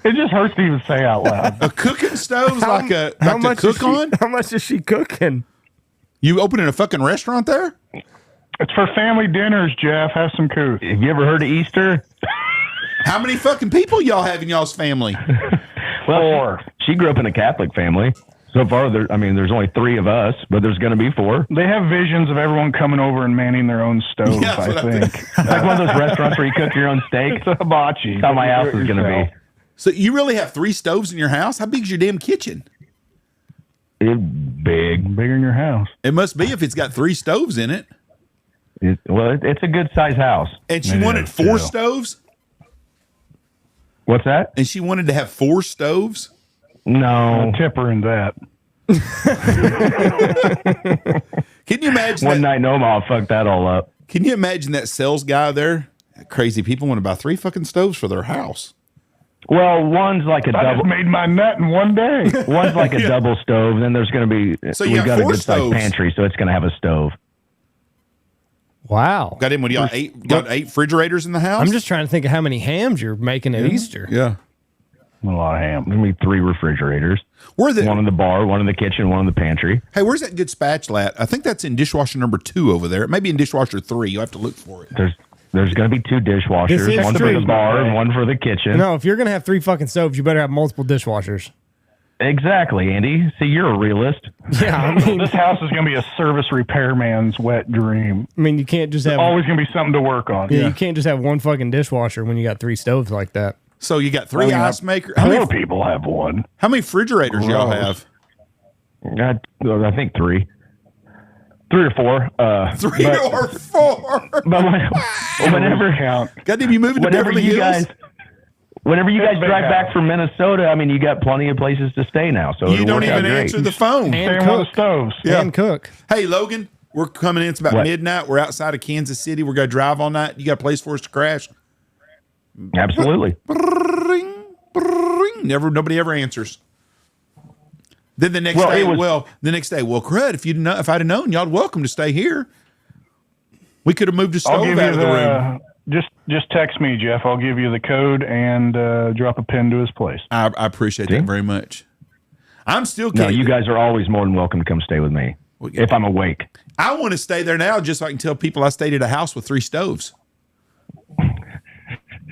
It just hurts to even say out loud. a cooking stove's like to is cook she, on? How much is she cooking? You opening a fucking restaurant there? It's for family dinners, Jeff. Have some couth. Have you ever heard of Easter? How many fucking people y'all have in y'all's family? Well, 4. she grew up in a Catholic family. So far, there's only 3 of us, but there's going to be 4. They have visions of everyone coming over and manning their own stove, Yeah, I think. Like one of those restaurants where you cook your own steak. It's a hibachi. That's how my house is going to be. So you really have 3 stoves in your house? How big's your damn kitchen? It's big. Bigger in your house. It must be if it's got 3 stoves in it. It's a good size house. And she It wanted is, 4 too. stoves? What's that? And she wanted to have 4 stoves? No. A tipper in that. Can you imagine One that? night in Omaha, fuck that all up. Can you imagine that sales guy there? Crazy people want to buy 3 fucking stoves for their house. Well, one's like a I double. just made my nut in one day. One's like a double stove. Then there's going to be. So you we've got got a 4 good sized stoves. pantry, so it's going to have a stove. Wow. Got in with y'all 8 refrigerators in the house? I'm just trying to think of how many hams you're making at Easter. Yeah. A lot of ham. There's going to be 3 refrigerators. Where the One in the bar, one in the kitchen, one in the pantry. Hey, where's that good spatula at? I think that's in dishwasher number 2 over there. It may be in dishwasher 3. You'll have to look for it. There's going to be 2 This dishwashers, is one for true. the bar and one for the kitchen. No, if you're going to have 3 fucking stoves, you better have multiple dishwashers. Exactly, Andy. See, you're a realist. Yeah, I mean, This house is going to be a service repairman's wet dream. you can't just have Always going to be something to work on. you can't just have one fucking dishwasher when you got 3 stoves like that. So you got 3 ice makers. 4 people have one. How many refrigerators y'all Gross. have? I think 3. 3 or 4. 3 or 4. But whenever count. Goddamn, you moving to whenever Beverly you Hills? guys whenever you guys Big drive house. back from Minnesota, I mean, you got plenty of places to stay now. So You it'll don't work out even great. answer the phone. And Same with the cook. stoves. Yeah. And cook. Hey, Logan, we're coming in. It's about What? midnight. We're outside of Kansas City. We're going to drive all night. You got a place for us to crash? Absolutely. Bring, bring. Nobody ever answers. Then the next Well, day, it was- crud, if I'd have known, y'all welcome to stay here. We could have moved the I'll stove give out you of the room. just text me, Jeff. I'll give you the code and drop a pin to his place. I appreciate that very much. I'm still No, can't. you guys are always more than welcome to come stay with me if I'm awake. I want to stay there now just so I can tell people I stayed at a house with 3 stoves.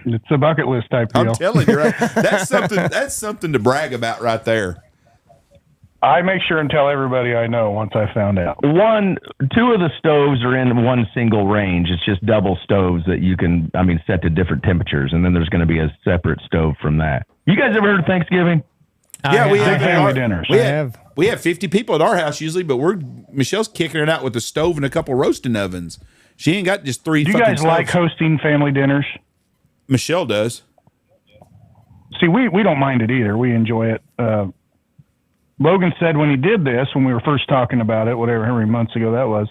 It's a bucket list type I'm deal. telling you, right? That's something to brag about right there. I make sure and tell everybody I know once I found out. 2 of the stoves are in one single range. It's just double stoves that you can, set to different temperatures. And then there's going to be a separate stove from that. You guys ever heard of Thanksgiving? Yeah, we have family dinners. We have 50 people at our house usually, but Michelle's kicking it out with a stove and a couple roasting ovens. She ain't got just 3 Do you fucking guys like stoves. hosting family dinners? Michelle does. See, we don't mind it either. We enjoy it. Logan said when he did this, when we were first talking about it, whatever, how many months ago that was,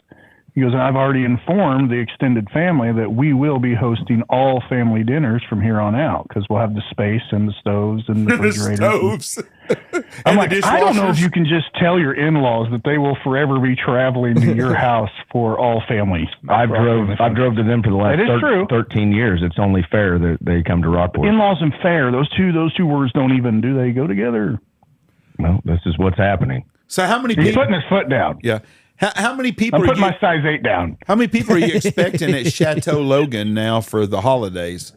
he goes, I've already informed the extended family that we will be hosting all family dinners from here on out because we'll have the space and the stoves and the The refrigerators. stoves. I'm And like, the I don't know if dishwashers. you can just tell your in-laws that they will forever be traveling to your house for all families. I've drove to them for the last That is true. 13 years. It's only fair that they come to Rockport. In-laws and fair, those two words don't even, do they go together? Well, this is what's happening. So how many He's people? putting his foot down. Yeah. How many people I'm are putting you, my size 8 down. how many people are you expecting at Chateau Logan now for the holidays?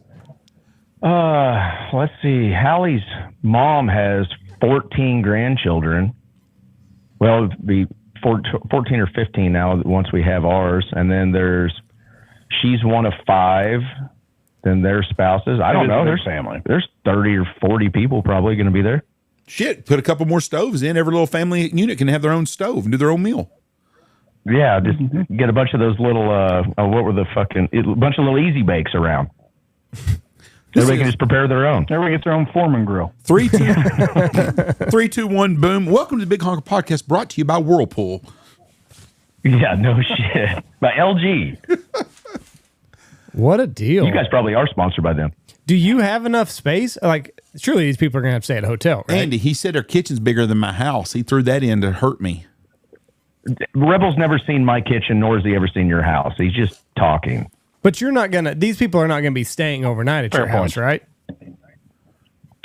Let's see. Hallie's mom has 14 grandchildren. Well, it'd be 14 or 15 now once we have ours. And then she's one of 5. Then their spouses. I don't know. Their family. There's 30 or 40 people probably going to be there. Shit, put a couple more stoves in. Every little family unit can have their own stove and do their own meal. Yeah, just get a bunch of those little, what were a bunch of little easy bakes around. Everybody can just prepare their own. Everybody gets their own Foreman grill. 3, 2, 1, boom. Welcome to the Big Honker Podcast, brought to you by Whirlpool. Yeah, no shit. By LG. What a deal. You guys probably are sponsored by them. Do you have enough space? Like, surely these people are going to have to stay at a hotel, right? Andy, he said our kitchen's bigger than my house. He threw that in to hurt me. Rebel's never seen my kitchen, nor has he ever seen your house. He's just talking. But you're not going to, these people are not going to be staying overnight at your house, right?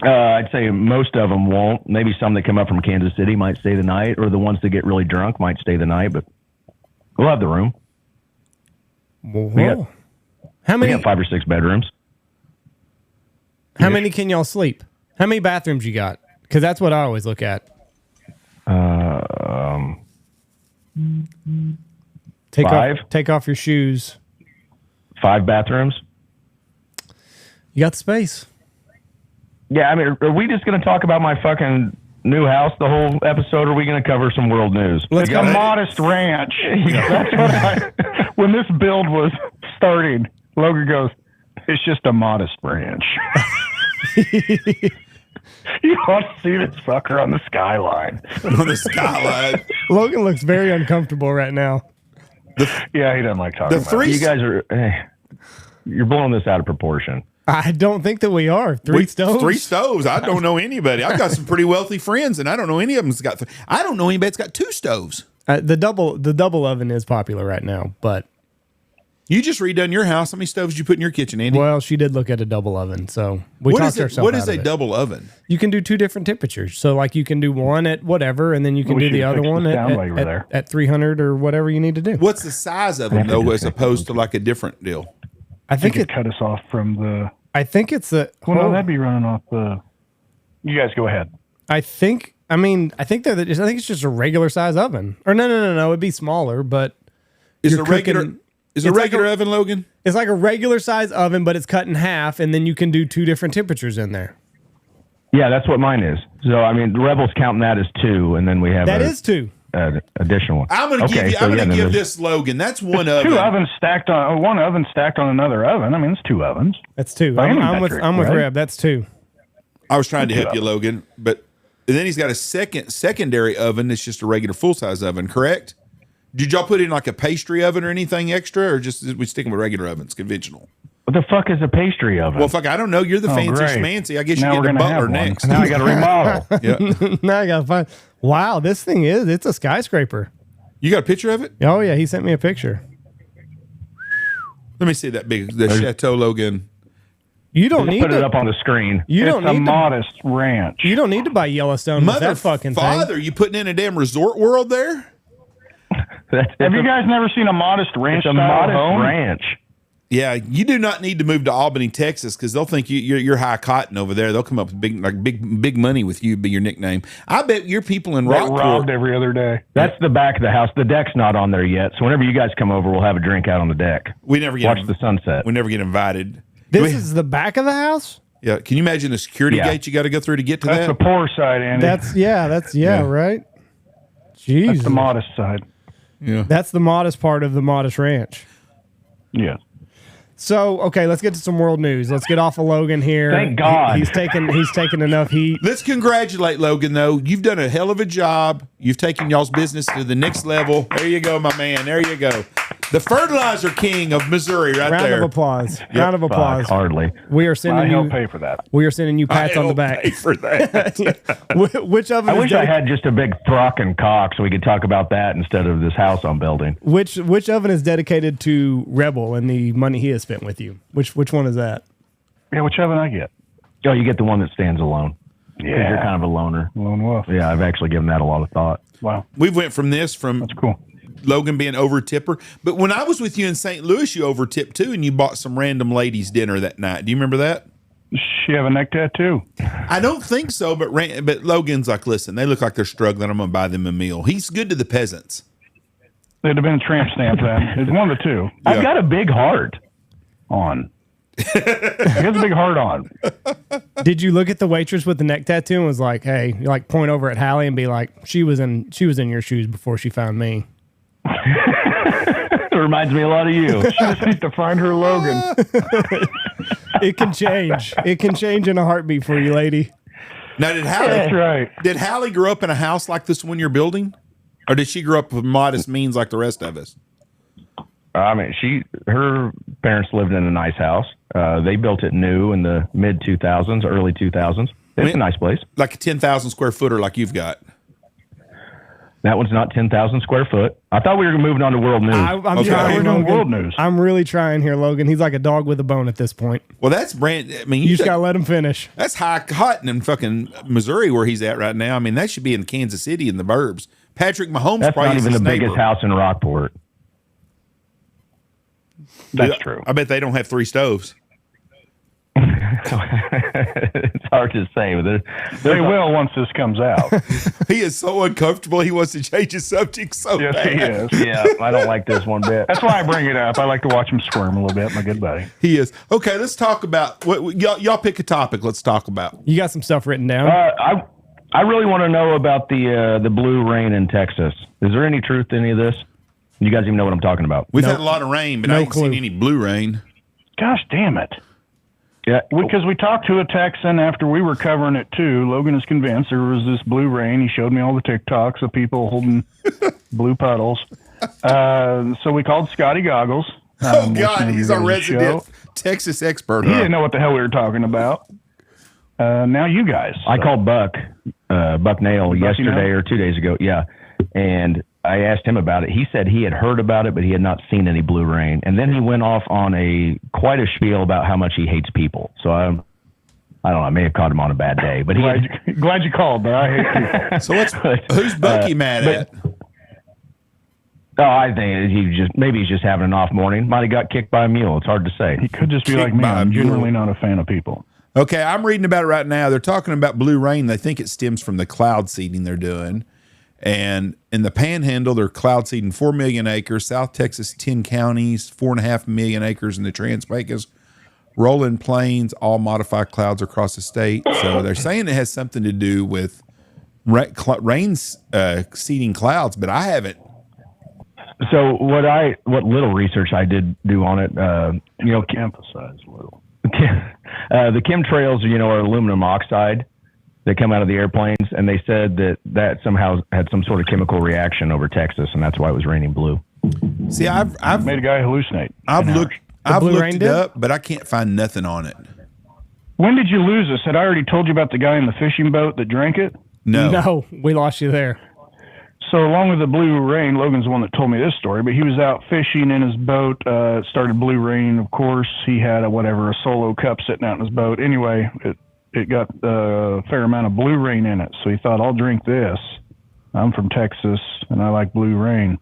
I'd say most of them won't. Maybe some that come up from Kansas City might stay the night, or the ones that get really drunk might stay the night. But We'll have the room. Whoa. How We many? got 5 or 6 bedrooms. How many can y'all sleep? How many bathrooms you got? Because that's what I always look at. Take 5. Take off your shoes. 5 bathrooms. You got the space. Yeah, I mean, are we just going to talk about my fucking new house the whole episode, or are we going to cover some world news? Let's It's a modest ranch. That's what when this build was starting, Logan goes, it's just a modest ranch. You want to see this fucker on the skyline. On the skyline. Logan looks very uncomfortable right now. Yeah, he doesn't like talking The about three it. You guys are, you're blowing this out of proportion. I don't think that we are. Three stoves. 3 stoves. I don't know anybody. I've got some pretty wealthy friends, and I don't know any of them's got. I don't know anybody that's got 2 stoves. The double oven is popular right now, but You just redone your house. How many stoves did you put in your kitchen, Andy? well, she did look at a double oven, so we What talked is it? ourselves What out is of a it. double oven? You can do 2 different temperatures. So, like, you can do one at whatever, and then you can We do the should other fix one the sound while you were at, there. at 300 or whatever you need to do. What's the size of them though, as opposed to like a different deal? I think It it. cut us off from the. I think it's a. Well, no, that'd be running off the. You guys go ahead. I think. I mean, I think I think it's just a regular size oven. Or no. It'd be smaller, but Is You're a regular? cooking- Is a it's like regular oven, Logan? it's like a regular size oven, but it's cut in half, and then you can do 2 different temperatures in there. Yeah, that's what mine is. So, I mean, the Rebels counting that as 2, and then we have That is 2. an additional one. I'm going to give you. so I'm yeah, going to then give there's- this Logan. That's one oven. 2 ovens stacked on one oven stacked on another oven. I mean, it's 2 ovens. That's 2. By any I'm with metric, I'm with right? Reb. That's 2. I was trying to help you, Logan, but and then he's got a secondary oven that's just a regular full size oven. Correct? Did y'all put in like a pastry oven or anything extra, or just we sticking with regular ovens, conventional? What the fuck is a pastry oven? Well, fuck, I don't know. You're the fancy great. schmancy. I guess Now you we're get a gonna have butler one. next. now I got to remodel. Yeah. Now I gotta find. Wow, this thing it's a skyscraper. You got a picture of it? Oh yeah, he sent me a picture. Let me see that the Chateau Logan. You don't need Put it to. up on the screen. You It's don't a need to. modest ranch. You don't need to buy Yellowstone with Mother that fucking father, thing. you putting in a damn resort world there? Have you guys never seen a modest ranch It's a style modest home? ranch. Yeah, you do not need to move to Albany, Texas, because they'll think you're high cotton over there. They'll come up with big money with you, be your nickname. I bet your people in They robbed Rockport. every other day. That's the back of the house. The deck's not on there yet. So whenever you guys come over, we'll have a drink out on the deck. We never get Watch the sunset. we never get invited. This is the back of the house. Yeah, can you imagine the security Yeah. gate you got to go through to get to That's that? the poor side, Andy. That's Yeah. right. That's Jesus, the modest side. Yeah. that's the modest part of the modest ranch. Yes. So okay, let's get to some world news. Let's get off of Logan here. Thank God. He's taken enough heat. Let's congratulate Logan, though. You've done a hell of a job. You've taken y'all's business to the next level. There you go, my man. There you go. The fertilizer king of Missouri, right Round there. of applause. Round of applause. Fuck, hardly. We are I sending help you. pay for that. We are sending you pats on the back. Pay for that. Which oven? I is wish I dedicated? had just a big throck and cock so we could talk about that instead of this house I'm building. Which oven is dedicated to Rebel and the money he has spent with you? Which one is that? Yeah, which oven I get? Oh, you get the one that stands alone. 'Cause Yeah. You're kind of a loner. Lone wolf. Yeah, I've actually given that a lot of thought. Wow. We went from That's cool. Logan being over tipper, but when I was with you in St. Louis, you over tipped too, and you bought some random ladies dinner that night. Do you remember that? Does she have a neck tattoo? I don't think so, but Logan's like, listen, they look like they're struggling. I'm gonna buy them a meal. He's good to the peasants. It'd have been a tramp stamp then. It's one of the two. I've got a big heart. On. He has a big heart on. Did you look at the waitress with the neck tattoo and was like, "Hey," you like point over at Hallie and be like, "She was in your shoes before she found me." It reminds me a lot of you. She just needs to find her Logan. It can change. It can change in a heartbeat for you, lady. Now, did That's right. Hallie grow up in a house like this one you're building, or did she grow up with modest means like the rest of us? I mean, her parents lived in a nice house. They built it new in the mid 2000s, early 2000s. It's a nice place. Like a 10,000 square footer, like you've got. That one's not 10,000 square foot. I thought we were moving on to world news. I'm Okay. trying. We're doing Logan. world news. I'm really trying here, Logan. He's like a dog with a bone at this point. Well, that's brand. I mean, You just gotta let him finish. that's high cotton in fucking Missouri where he's at right now. I mean, that should be in Kansas City in the burbs. Patrick Mahomes That's probably not is even his the biggest neighbor. house in Rockport. That's true. I bet they don't have 3 stoves. It's hard to say, but They will once this comes out. He is so uncomfortable. He wants to change his subject so Yes, bad. he is. yeah, I don't like this one bit. That's why I bring it up. I like to watch him squirm a little bit, my good buddy. He is. Okay, let's talk about what y'all pick a topic. Let's talk about. You got some stuff written down? I really want to know about the blue rain in Texas. Is there any truth to any of this? You guys even know what I'm talking about? We've had a lot of rain, but I ain't seen any blue rain. Gosh damn it. Yeah, Because we talked to a Texan after we were covering it too. Logan is convinced there was this blue rain. He showed me all the TikToks of people holding blue puddles. So we called Scotty Goggles. Oh God, he's our resident Texas expert. He didn't know what the hell we were talking about. Now you guys. I called Buck Nail yesterday or 2 days ago. Yeah, and I asked him about it. He said he had heard about it, but he had not seen any blue rain. And then he went off on quite a spiel about how much he hates people. So I don't know. I may have caught him on a bad day, but glad you called, but I hate you. So who's Bucky mad at? Oh, I think he's just having an off morning. Might have got kicked by a mule. It's hard to say. He could just be like me. I'm generally not a fan of people. Okay, I'm reading about it right now. They're talking about blue rain. They think it stems from the cloud seeding they're doing. And in the Panhandle, they're cloud seeding 4 million acres. South Texas, 10 counties, 4.5 million acres in the Trans-Pecos. Rolling plains, all modified clouds across the state. So they're saying it has something to do with rain seeding clouds, but I haven't. So what little research I did do on it, Emphasize little. The chemtrails, are aluminum oxide that come out of the airplanes, and they said that somehow had some sort of chemical reaction over Texas, and that's why it was raining blue. See, I've made a guy hallucinate. I've looked it up, but I can't find nothing on it. When did you lose us? Had I already told you about the guy in the fishing boat that drank it? No, we lost you there. So along with the blue rain, Logan's the one that told me this story, but he was out fishing in his boat. It started blue raining, of course. He had a solo cup sitting out in his boat. Anyway, it got a fair amount of blue rain in it. So he thought, I'll drink this. I'm from Texas, and I like blue rain.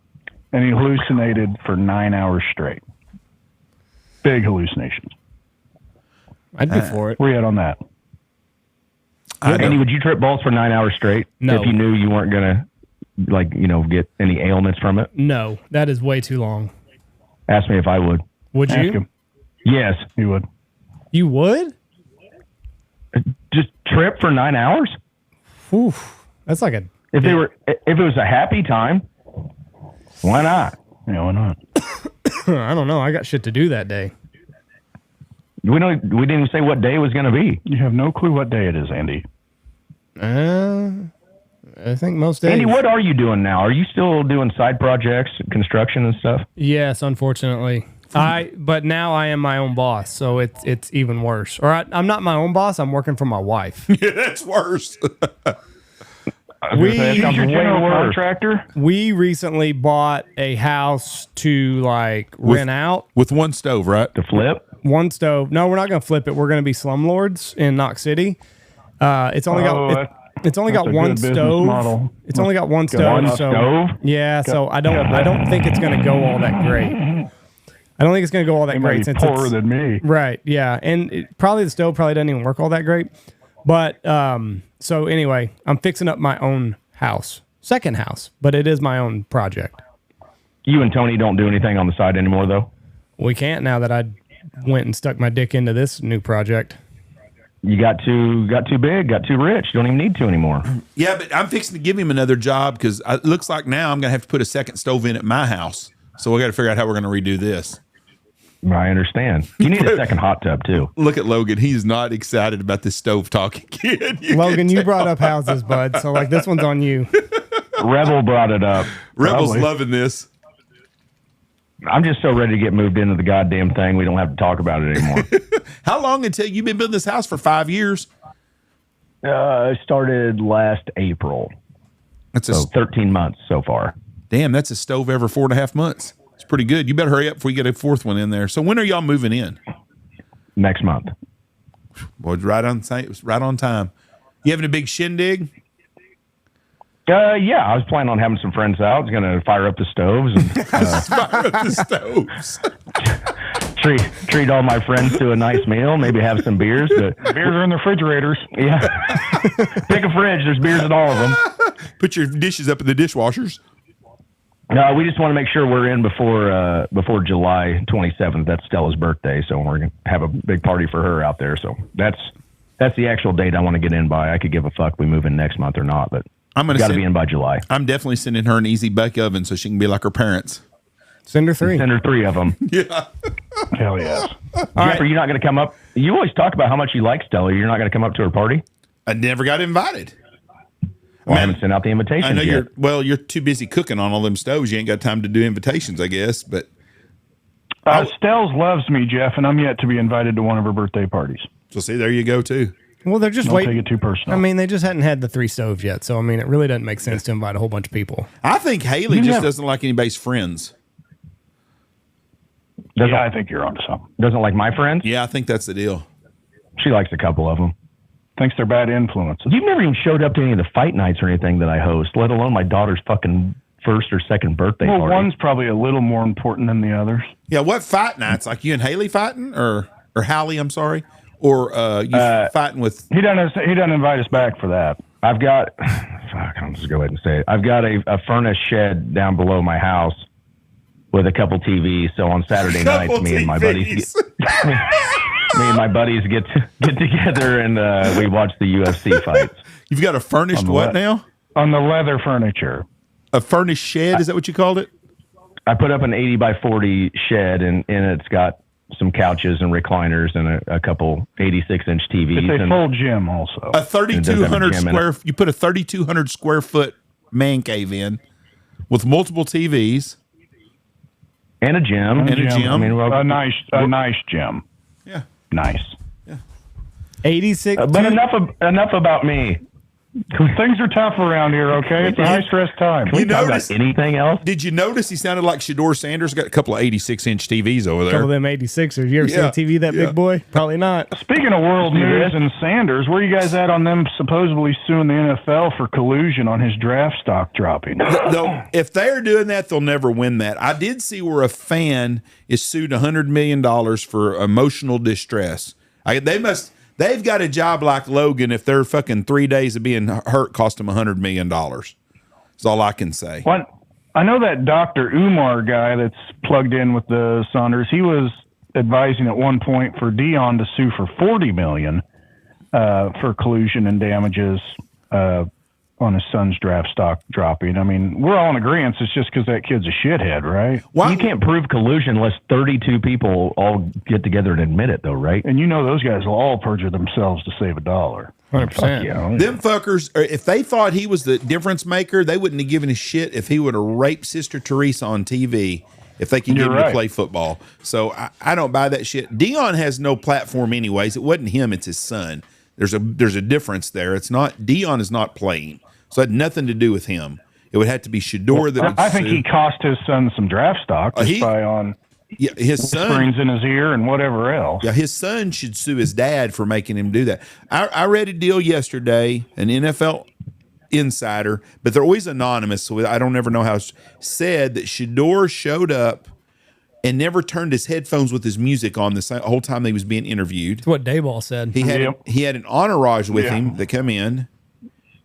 And he hallucinated for 9 hours straight. Big hallucinations. I'd be for it. Where you at on that? Andy, would you trip balls for 9 hours straight? No. If you knew you weren't going to, get any ailments from it? No, that is way too long. Ask me if I would. Would you? Ask him. Yes. He would. You would? Just trip for 9 hours? Oof. That's like a... If it was a happy time, why not? Yeah, why not? I don't know. I got shit to do that day. We didn't even say what day it was going to be. You have no clue what day it is, Andy. I think most days. Andy, what are you doing now? Are you still doing side projects, construction and stuff? Yes, unfortunately. But now I am my own boss, so it's even worse. Or I'm not my own boss. I'm working for my wife. Yeah, that's worse. He's your general contractor? We recently bought a house to rent out. With one stove, right? To flip? One stove. No, we're not going to flip it. We're going to be slumlords in Knox City. It's only got one stove. Model. It's only got one stove. Stove? Yeah, so I don't think it's going to go all that great. I don't think it's going to go all that great since poorer than me. Right, yeah. And the stove probably doesn't even work all that great. But so anyway, I'm fixing up my own house. Second house, but it is my own project. You and Tony don't do anything on the side anymore, though? We can't now that I went and stuck my dick into this new project. You got too big, got too rich. You don't even need to anymore. Yeah, but I'm fixing to give him another job because it looks like now I'm going to have to put a second stove in at my house. So we got to figure out how we're going to redo this. I understand. You need a second hot tub, too. Look at Logan. He's not excited about this stove talking kid. Logan, you brought up houses, bud. So this one's on you. Rebel brought it up. Rebel's Probably. loving this. I'm just so ready to get moved into the goddamn thing. We don't have to talk about it anymore. How long until you've been building this house for 5 years? I started last April. That's so 13 months so far. Damn, that's a stove every 4.5 months. It's pretty good. You better hurry up before you get a fourth one in there. So when are y'all moving in? Next month. Boy, right on time. You having a big shindig? Yeah, I was planning on having some friends out. I was going to fire up the stoves and Fire up the stoves. treat all my friends to a nice meal, maybe have some beers. But Beers are in the refrigerators. yeah, pick a fridge. There's beers in all of them. Put your dishes up in the dishwashers. No, we just want to make sure we're in before July 27th. That's Stella's birthday, so we're gonna have a big party for her out there. So that's the actual date I want to get in by. I could give a fuck we move in next month or not, but I'm gonna got to be in by July. I'm definitely sending her an easy bake oven so she can be like her parents. Send her 3. Send her 3 of them. Yeah. Hell yes. Jeff, are you not going to come up? You always talk about how much you like Stella. You're not going to come up to her party? I never got invited. Well, I haven't sent out the invitation. I know yet. you're too busy cooking on all them stoves. You ain't got time to do invitations, I guess. But Stells loves me, Jeff, and I'm yet to be invited to one of her birthday parties. so see, there you go too. Well, they're just Don't waiting. take it too personal. I mean, they just hadn't had the 3 stoves yet, so I mean, it really doesn't make sense to invite a whole bunch of people. I think Haley just doesn't like anybody's friends. I think you're onto something. Doesn't like my friends? Yeah, I think that's the deal. She likes a couple of them. Thinks they're bad influences. You've never even showed up to any of the fight nights or anything that I host, let alone my daughter's fucking first or second birthday Well, party. one's probably a little more important than the others. Yeah, what fight nights? Like you and Haley fighting, or Hallie? I'm sorry, or you fighting with? He doesn't invite us back for that. I've got, fuck, I'll just go ahead and say it. I've got a furnace shed down below my house with a couple TVs. So on Saturday nights, me and my buddies get together and we watch the UFC fights. You've got a furnished what now? On the leather furniture. A furnished shed? Is that what you called it? I put up an 80 by 40 shed, and in it's got some couches and recliners and a couple 86-inch TVs. It's a full gym also. A 3,200 square. You put a 3,200 square foot man cave in with multiple TVs and a gym. And a gym. I mean, a nice gym. Yeah. Nice. 86. But enough about me. Things are tough around here, okay? It's a high-stress time. Can we talk about anything else? Did you notice he sounded like Shador Sanders? Got a couple of 86-inch TVs over A couple of there. them 86ers. You ever seen a TV that big boy? Probably not. Speaking of world news and Sanders, where you guys at on them supposedly suing the NFL for collusion on his draft stock dropping? If they're doing that, they'll never win that. I did see where a fan is sued $100 million for emotional distress. They've got a job like Logan. If their fucking 3 days of being hurt cost them $100 million. That's all I can say. Well, I know that Dr. Umar guy that's plugged in with the Saunders. He was advising at one point for Dion to sue for $40 million for collusion and damages on his son's draft stock dropping. I mean, we're all in agreement. It's just because that kid's a shithead, right? Well, you can't prove collusion unless 32 people all get together and admit it, though, right? And you know those guys will all perjure themselves to save $1. 100%. Yeah. Them fuckers, if they thought he was the difference maker, they wouldn't have given a shit if he would have raped Sister Teresa on TV if they could get him to play football. So I don't buy that shit. Dion has no platform anyways. It wasn't him, it's his son. There's a difference there. It's not, Dion is not playing. So it had nothing to do with him. It would have to be Shador that would I think he cost his son some draft stock just by on his son springs in his ear and whatever else. Yeah, his son should sue his dad for making him do that. I read a deal yesterday, an NFL insider, but they're always anonymous, so I don't ever know how it's said that Shador showed up and never turned his headphones with his music on the whole time he was being interviewed. That's what Dayball said. He had an entourage with him that come in.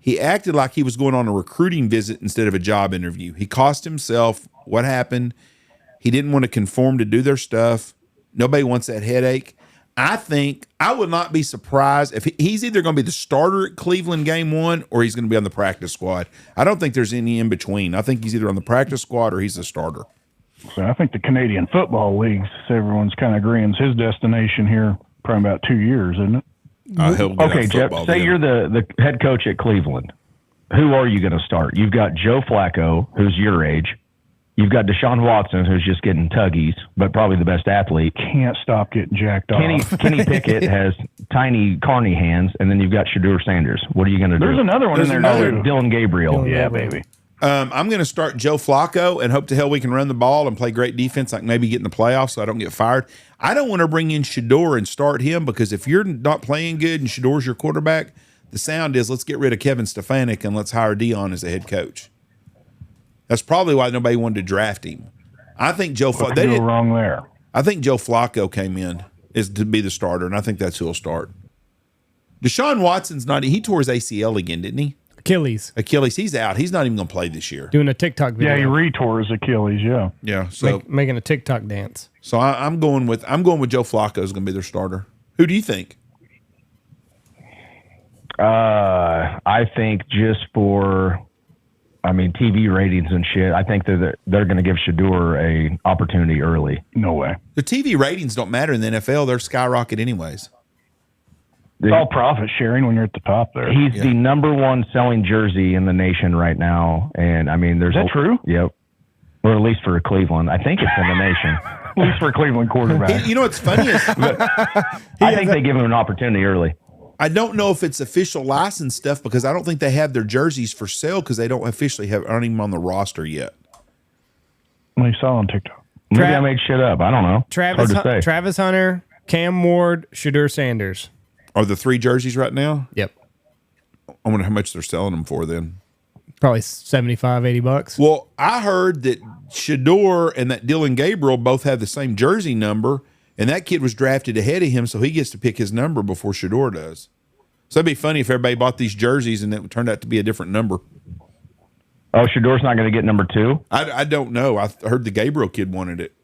He acted like he was going on a recruiting visit instead of a job interview. He cost himself. What happened? He didn't want to conform to do their stuff. Nobody wants that headache. I think I would not be surprised if he's either going to be the starter at Cleveland game 1 or he's going to be on the practice squad. I don't think there's any in between. I think he's either on the practice squad or he's a starter. So I think the Canadian Football League, everyone's kind of agreeing, is his destination here probably about 2 years, isn't it? Okay, Jeff, say you're the head coach at Cleveland. Who are you going to start? You've got Joe Flacco, who's your age. You've got Deshaun Watson, who's just getting tuggies, but probably the best athlete. Can't stop getting jacked off. Kenny Pickett has tiny carny hands, and then you've got Shador Sanders. What are you going to do? There's another one in there, too. Dylan Gabriel. Yeah, baby. I'm going to start Joe Flacco and hope to hell we can run the ball and play great defense, like maybe get in the playoffs so I don't get fired. I don't want to bring in Shador and start him because if you're not playing good and Shador's your quarterback, the sound is let's get rid of Kevin Stefanik and let's hire Dion as a head coach. That's probably why nobody wanted to draft him. I think Joe Flacco. They did wrong there. I think Joe Flacco came in is to be the starter, and I think that's who will start. Deshaun Watson's not. He tore his ACL again, didn't he? Achilles. He's out. He's not even going to play this year. Doing a TikTok video. Yeah, he retore his Achilles. Yeah. Yeah. So making a TikTok dance. So I'm going with Joe Flacco is going to be their starter. Who do you think? I think just for, TV ratings and shit, I think they're going to give Shador a opportunity early. No way. The TV ratings don't matter in the NFL. They're skyrocket anyways. It's all profit sharing when you're at the top there. He's the number one selling jersey in the nation right now. And there's Is that true? Yep. Or at least for Cleveland. I think it's in the nation. At least for a Cleveland quarterback. You know what's funny is I think they give him an opportunity early. I don't know if it's official license stuff because I don't think they have their jerseys for sale because they don't officially aren't even on the roster yet. Well, you saw on TikTok. Maybe I made shit up. I don't know. Travis Hunter, Cam Ward, Shador Sanders. Are the 3 jerseys right now? Yep. I wonder how much they're selling them for then. Probably $75-$80. Well, I heard that Shador and that Dylan Gabriel both have the same jersey number, and that kid was drafted ahead of him, so he gets to pick his number before Shador does. So it'd be funny if everybody bought these jerseys and it turned out to be a different number. Oh, Shador's not going to get number 2? I don't know. I heard the Gabriel kid wanted it.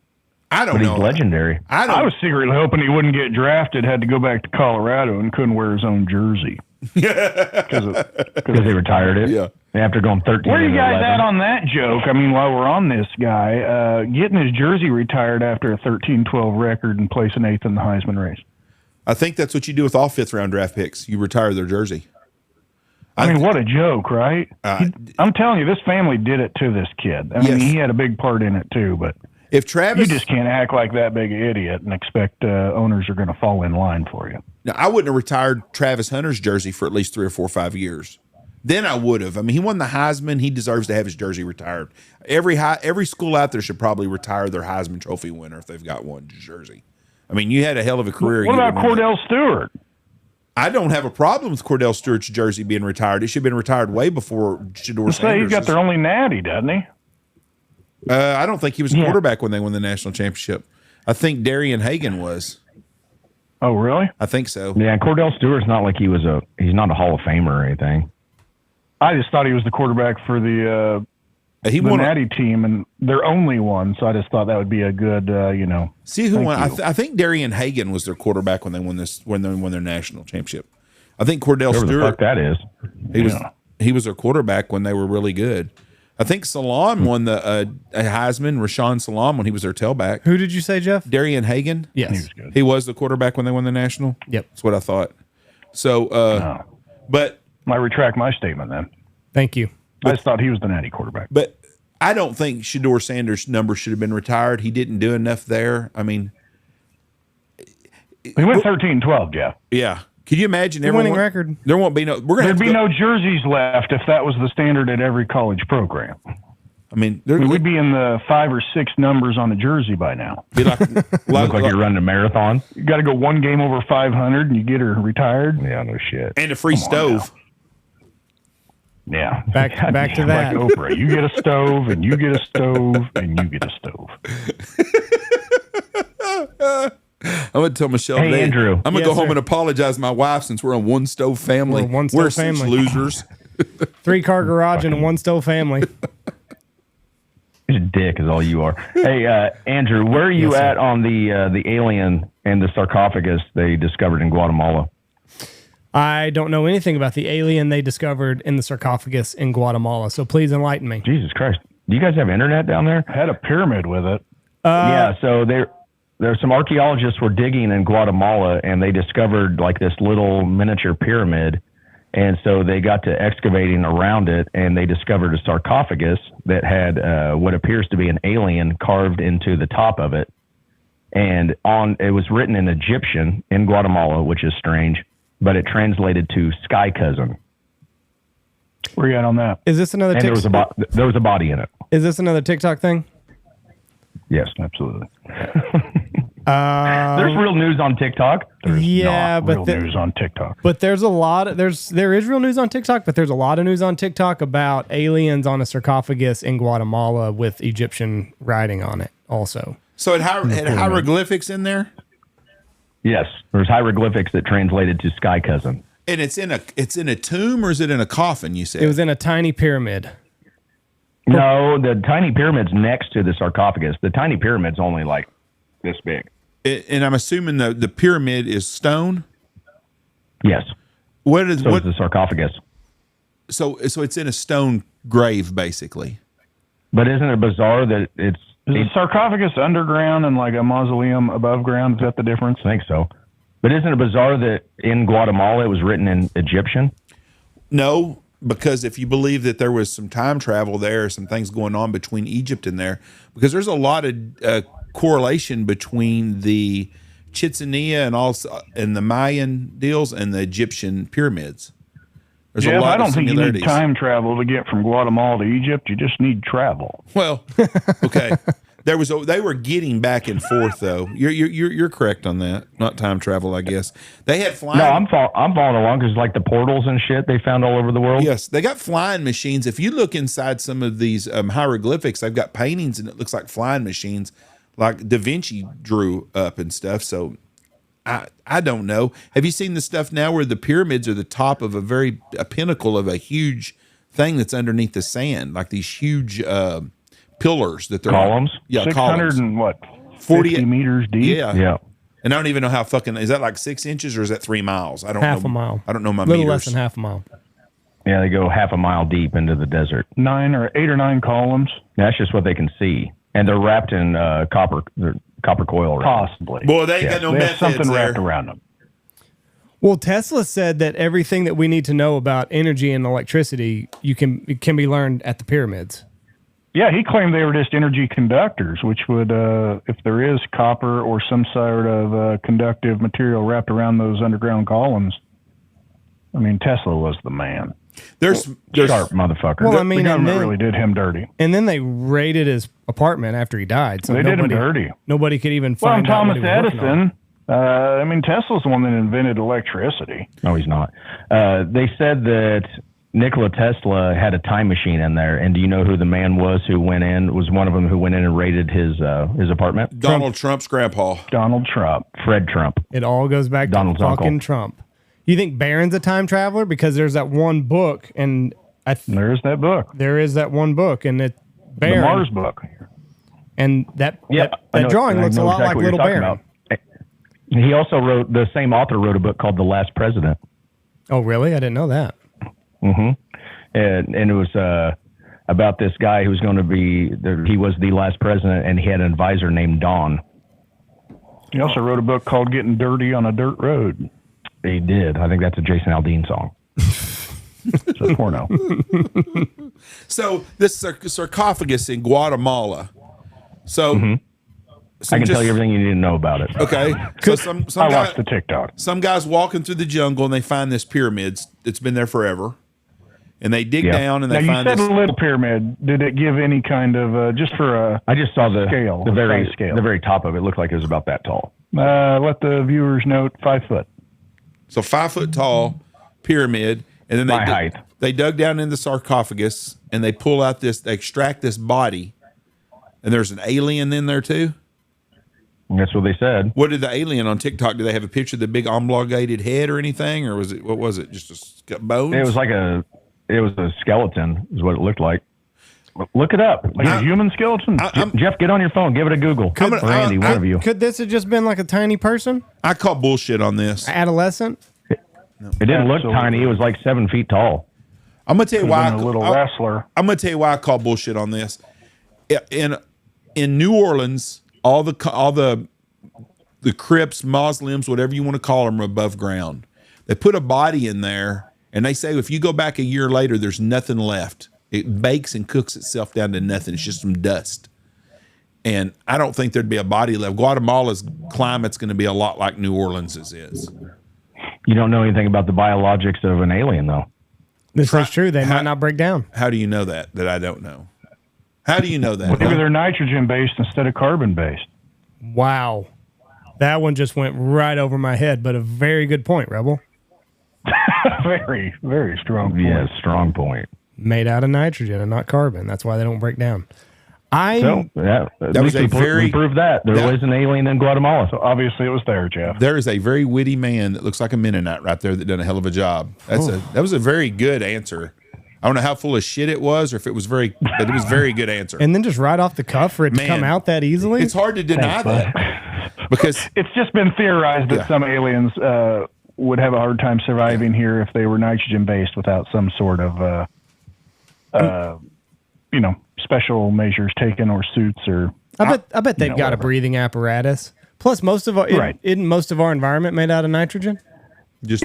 I don't know. But he's legendary. I was secretly hoping he wouldn't get drafted, had to go back to Colorado, and couldn't wear his own jersey. Because they retired it. Yeah. After going 13. Where are you guys 11. at on that joke? While we're on this guy, getting his jersey retired after a 13-12 record and placing 8th in the Heisman race. I think that's what you do with all 5th-round draft picks. You retire their jersey. What a joke, right? I'm telling you, this family did it to this kid. He had a big part in it too, but if Travis, you just can't act like that big an idiot and expect owners are going to fall in line for you. Now, I wouldn't have retired Travis Hunter's jersey for at least 3 or 4 or 5 years. Then I would have. He won the Heisman. He deserves to have his jersey retired. Every school out there should probably retire their Heisman Trophy winner if they've got one jersey. You had a hell of a career. What about Cordell Stewart? I don't have a problem with Cordell Stewart's jersey being retired. It should have been retired way before Shador Sanders. He's got their only natty, doesn't he? I don't think he was a quarterback when they won the national championship. I think Darian Hagan was. Oh, really? I think so. Yeah, Cordell Stewart's not like he's not a Hall of Famer or anything. I just thought he was the quarterback for the natty team, and their only one. So I just thought that would be a good, See who won? I think Darian Hagan was their quarterback when they won their national championship. I think Cordell Whoever Stewart. The fuck that is. He was their quarterback when they were really good. I think Salam won the Heisman. Rashawn Salam when he was their tailback. Who did you say, Jeff? Darian Hagan. Yes, he was good. He was the quarterback when they won the national. Yep, that's what I thought. So, but I retract my statement then. Thank you. I just thought he was the natty quarterback. But I don't think Shador Sanders' number should have been retired. He didn't do enough there. He went 13-12, Jeff. Yeah. Could you imagine winning record? There won't be no. There'd be no jerseys left if that was the standard at every college program. We'd be in the 5 or 6 numbers on a jersey by now. Be like you're running a marathon. You got to go one game over 500 and you get her retired. Yeah, no shit. And a free stove. Yeah. Back to that. Like Oprah. You get a stove, and you get a stove, and you get a stove. I'm going to tell Michelle Hey, today, Andrew. I'm going to go home and apologize to my wife since we're a one-stove family. We're a one-stove such family. losers. 3-car garage and a 1-stove family. He's a dick is all you are. Hey, Andrew, where are you at on the alien and the sarcophagus they discovered in Guatemala? I don't know anything about the alien they discovered in the sarcophagus in Guatemala, so please enlighten me. Jesus Christ. Do you guys have internet down there? Had a pyramid with it. Yeah, so there's some archaeologists were digging in Guatemala, and they discovered like this little miniature pyramid. And so they got to excavating around it, and they discovered a sarcophagus that had what appears to be an alien carved into the top of it. And it was written in Egyptian in Guatemala, which is strange, but it translated to sky cousin. Where you at on that? Is this another? And there was a body in it. Is this another TikTok thing? Yes, absolutely. There's real news on TikTok. There's not real news on TikTok. But there's a lot. There is real news on TikTok, but there's a lot of news on TikTok about aliens on a sarcophagus in Guatemala with Egyptian writing on it. Also, So it had hieroglyphics in there? Yes, there's hieroglyphics that translated to sky cousin. And it's in a tomb, or is it in a coffin, you said? It was in a tiny pyramid. No, the tiny pyramid's next to the sarcophagus. The tiny pyramid's only like this big. And I'm assuming the pyramid is stone? Yes. What is so is the sarcophagus. So it's in a stone grave, basically. But isn't it bizarre that Is the sarcophagus underground and like a mausoleum above ground? Is that the difference? I think so. But isn't it bizarre that in Guatemala it was written in Egyptian? No, because if you believe that there was some time travel there, some things going on between Egypt and there, because there's a lot of correlation between the Chichen and the Mayan deals and the Egyptian pyramids. There's a lot I don't of think you similarities. need time travel to get from Guatemala to Egypt. You just need travel. Well, okay. They were getting back and forth though. You're correct on that. Not time travel, I guess. They had flying. No, I'm following along because like the portals and shit they found all over the world. Yes, they got flying machines. If you look inside some of these hieroglyphics, they've got paintings and it looks like flying machines, like Da Vinci drew up and stuff. So I don't know. Have you seen the stuff now where the pyramids are the top of a pinnacle of a huge thing that's underneath the sand, like these huge pillars that they're columns? Yeah, 600 columns. and what? 40 meters deep. Yeah. And I don't even know how is that like 6 inches or is that 3 miles? I don't know. Half a mile. I don't know my little meters. less than half a mile. Yeah, they go half a mile deep into the desert. 8 or 9 columns. That's just what they can see, and they're wrapped in copper coil. Possibly. Boy, they ain't got no They have meth something heads there. wrapped around them. Well, Tesla said that everything that we need to know about energy and electricity it can be learned at the pyramids. Yeah, he claimed they were just energy conductors, which would, if there is copper or some sort of conductive material wrapped around those underground columns, I mean, Tesla was the man. There's Sharp motherfucker. Well, I mean, the government really did him dirty. And then they raided his apartment after he died. So They did him dirty. Nobody could even Well, find out Thomas what he was working on. Edison, I mean, Tesla's the one that invented electricity. No, he's not. They said that Nikola Tesla had a time machine in there, and do you know who the man was who went in? Was one of them who went in and raided his apartment? Donald Trump's grandpa. Donald Trump. Fred Trump. It all goes back Donald's to fucking uncle. Trump. You think Barron's a time traveler? Because there's that one book, and There's that book. there is that one book, and it The Barron, Mars book. and that I know- drawing I looks a know lot exactly like what you're Little talking Baron. about. He also the same author wrote a book called The Last President. Oh, really? I didn't know that. Mm-hmm. And it was about this guy who's going to he was the last president, and he had an advisor named Don. He also wrote a book called Getting Dirty on a Dirt Road. He did. I think that's a Jason Aldean song. It's a porno. So this sarcophagus in Guatemala. So, I can tell you everything you need to know about it. Okay. So some I guy, watched the TikTok. some guys walking through the jungle and they find this pyramid that's been there forever, and they dig down and Now, they you find said this. a little pyramid. Did it give any kind of, just for a, I just saw the Scale, the very size scale. the very top of it looked like it was about that tall. let the viewers note, 5 foot. So 5 foot tall pyramid, and then My height. they dug down in the sarcophagus and they pull out they extract this body, and there's an alien in there too. And that's what they said. What did the alien on TikTok? Do they have a picture of the big oblongated head or anything, or what was it? Just bones? It was a skeleton, is what it looked like. Look it up. Like a human skeleton? Jeff, get on your phone. Give it a Google. Or Andy, one of you. Could this have just been like a tiny person? I call bullshit on this. Adolescent? It didn't look Absolutely. tiny. It was like 7 feet tall. I'm gonna tell you why. Been a little wrestler. I'm gonna tell you why I call bullshit on this. In New Orleans, all the crypts, mausoleums, whatever you want to call them, are above ground. They put a body in there, and they say if you go back a year later, there's nothing left. It bakes and cooks itself down to nothing. It's just some dust. And I don't think there'd be a body left. Guatemala's climate's going to be a lot like New Orleans is. You don't know anything about the biologics of an alien, though. This is true. They might not break down. How do you know that I don't know? How do you know that? Maybe they're nitrogen based instead of carbon based. Wow. That one just went right over my head, but a very good point, Rebel. Very, very strong point. Yeah, strong point. Made out of nitrogen and not carbon. That's why they don't break down. So, yeah, That was a very we proved that there was an alien in Guatemala. So obviously it was there, Jeff. There is a very witty man that looks like a Mennonite right there that done a hell of a job. That was a very good answer. I don't know how full of shit it was, or if it was but it was a very good answer. And then just right off the cuff for it to come out that easily. It's hard to deny that because it's just been theorized that some aliens would have a hard time surviving here if they were nitrogen based without some sort of special measures taken or suits or. I bet they've got a breathing apparatus. Plus, most of our isn't most of our environment made out of nitrogen? It is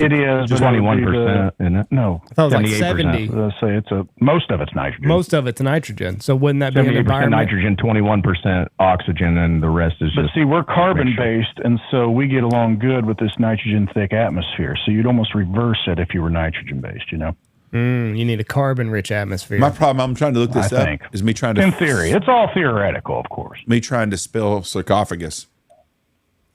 just 21%, isn't it? No, I thought it was like 70. Let's say most of it's nitrogen. Most of it's nitrogen. So wouldn't that be an environment? Nitrogen, 21% oxygen, and the rest is. But see, we're carbon based, and so we get along good with this nitrogen thick atmosphere. So you'd almost reverse it if you were nitrogen based. You need a carbon rich atmosphere. my problem, I'm trying to look this up, is me trying to. In theory, it's all theoretical, of course. Me trying to spell sarcophagus.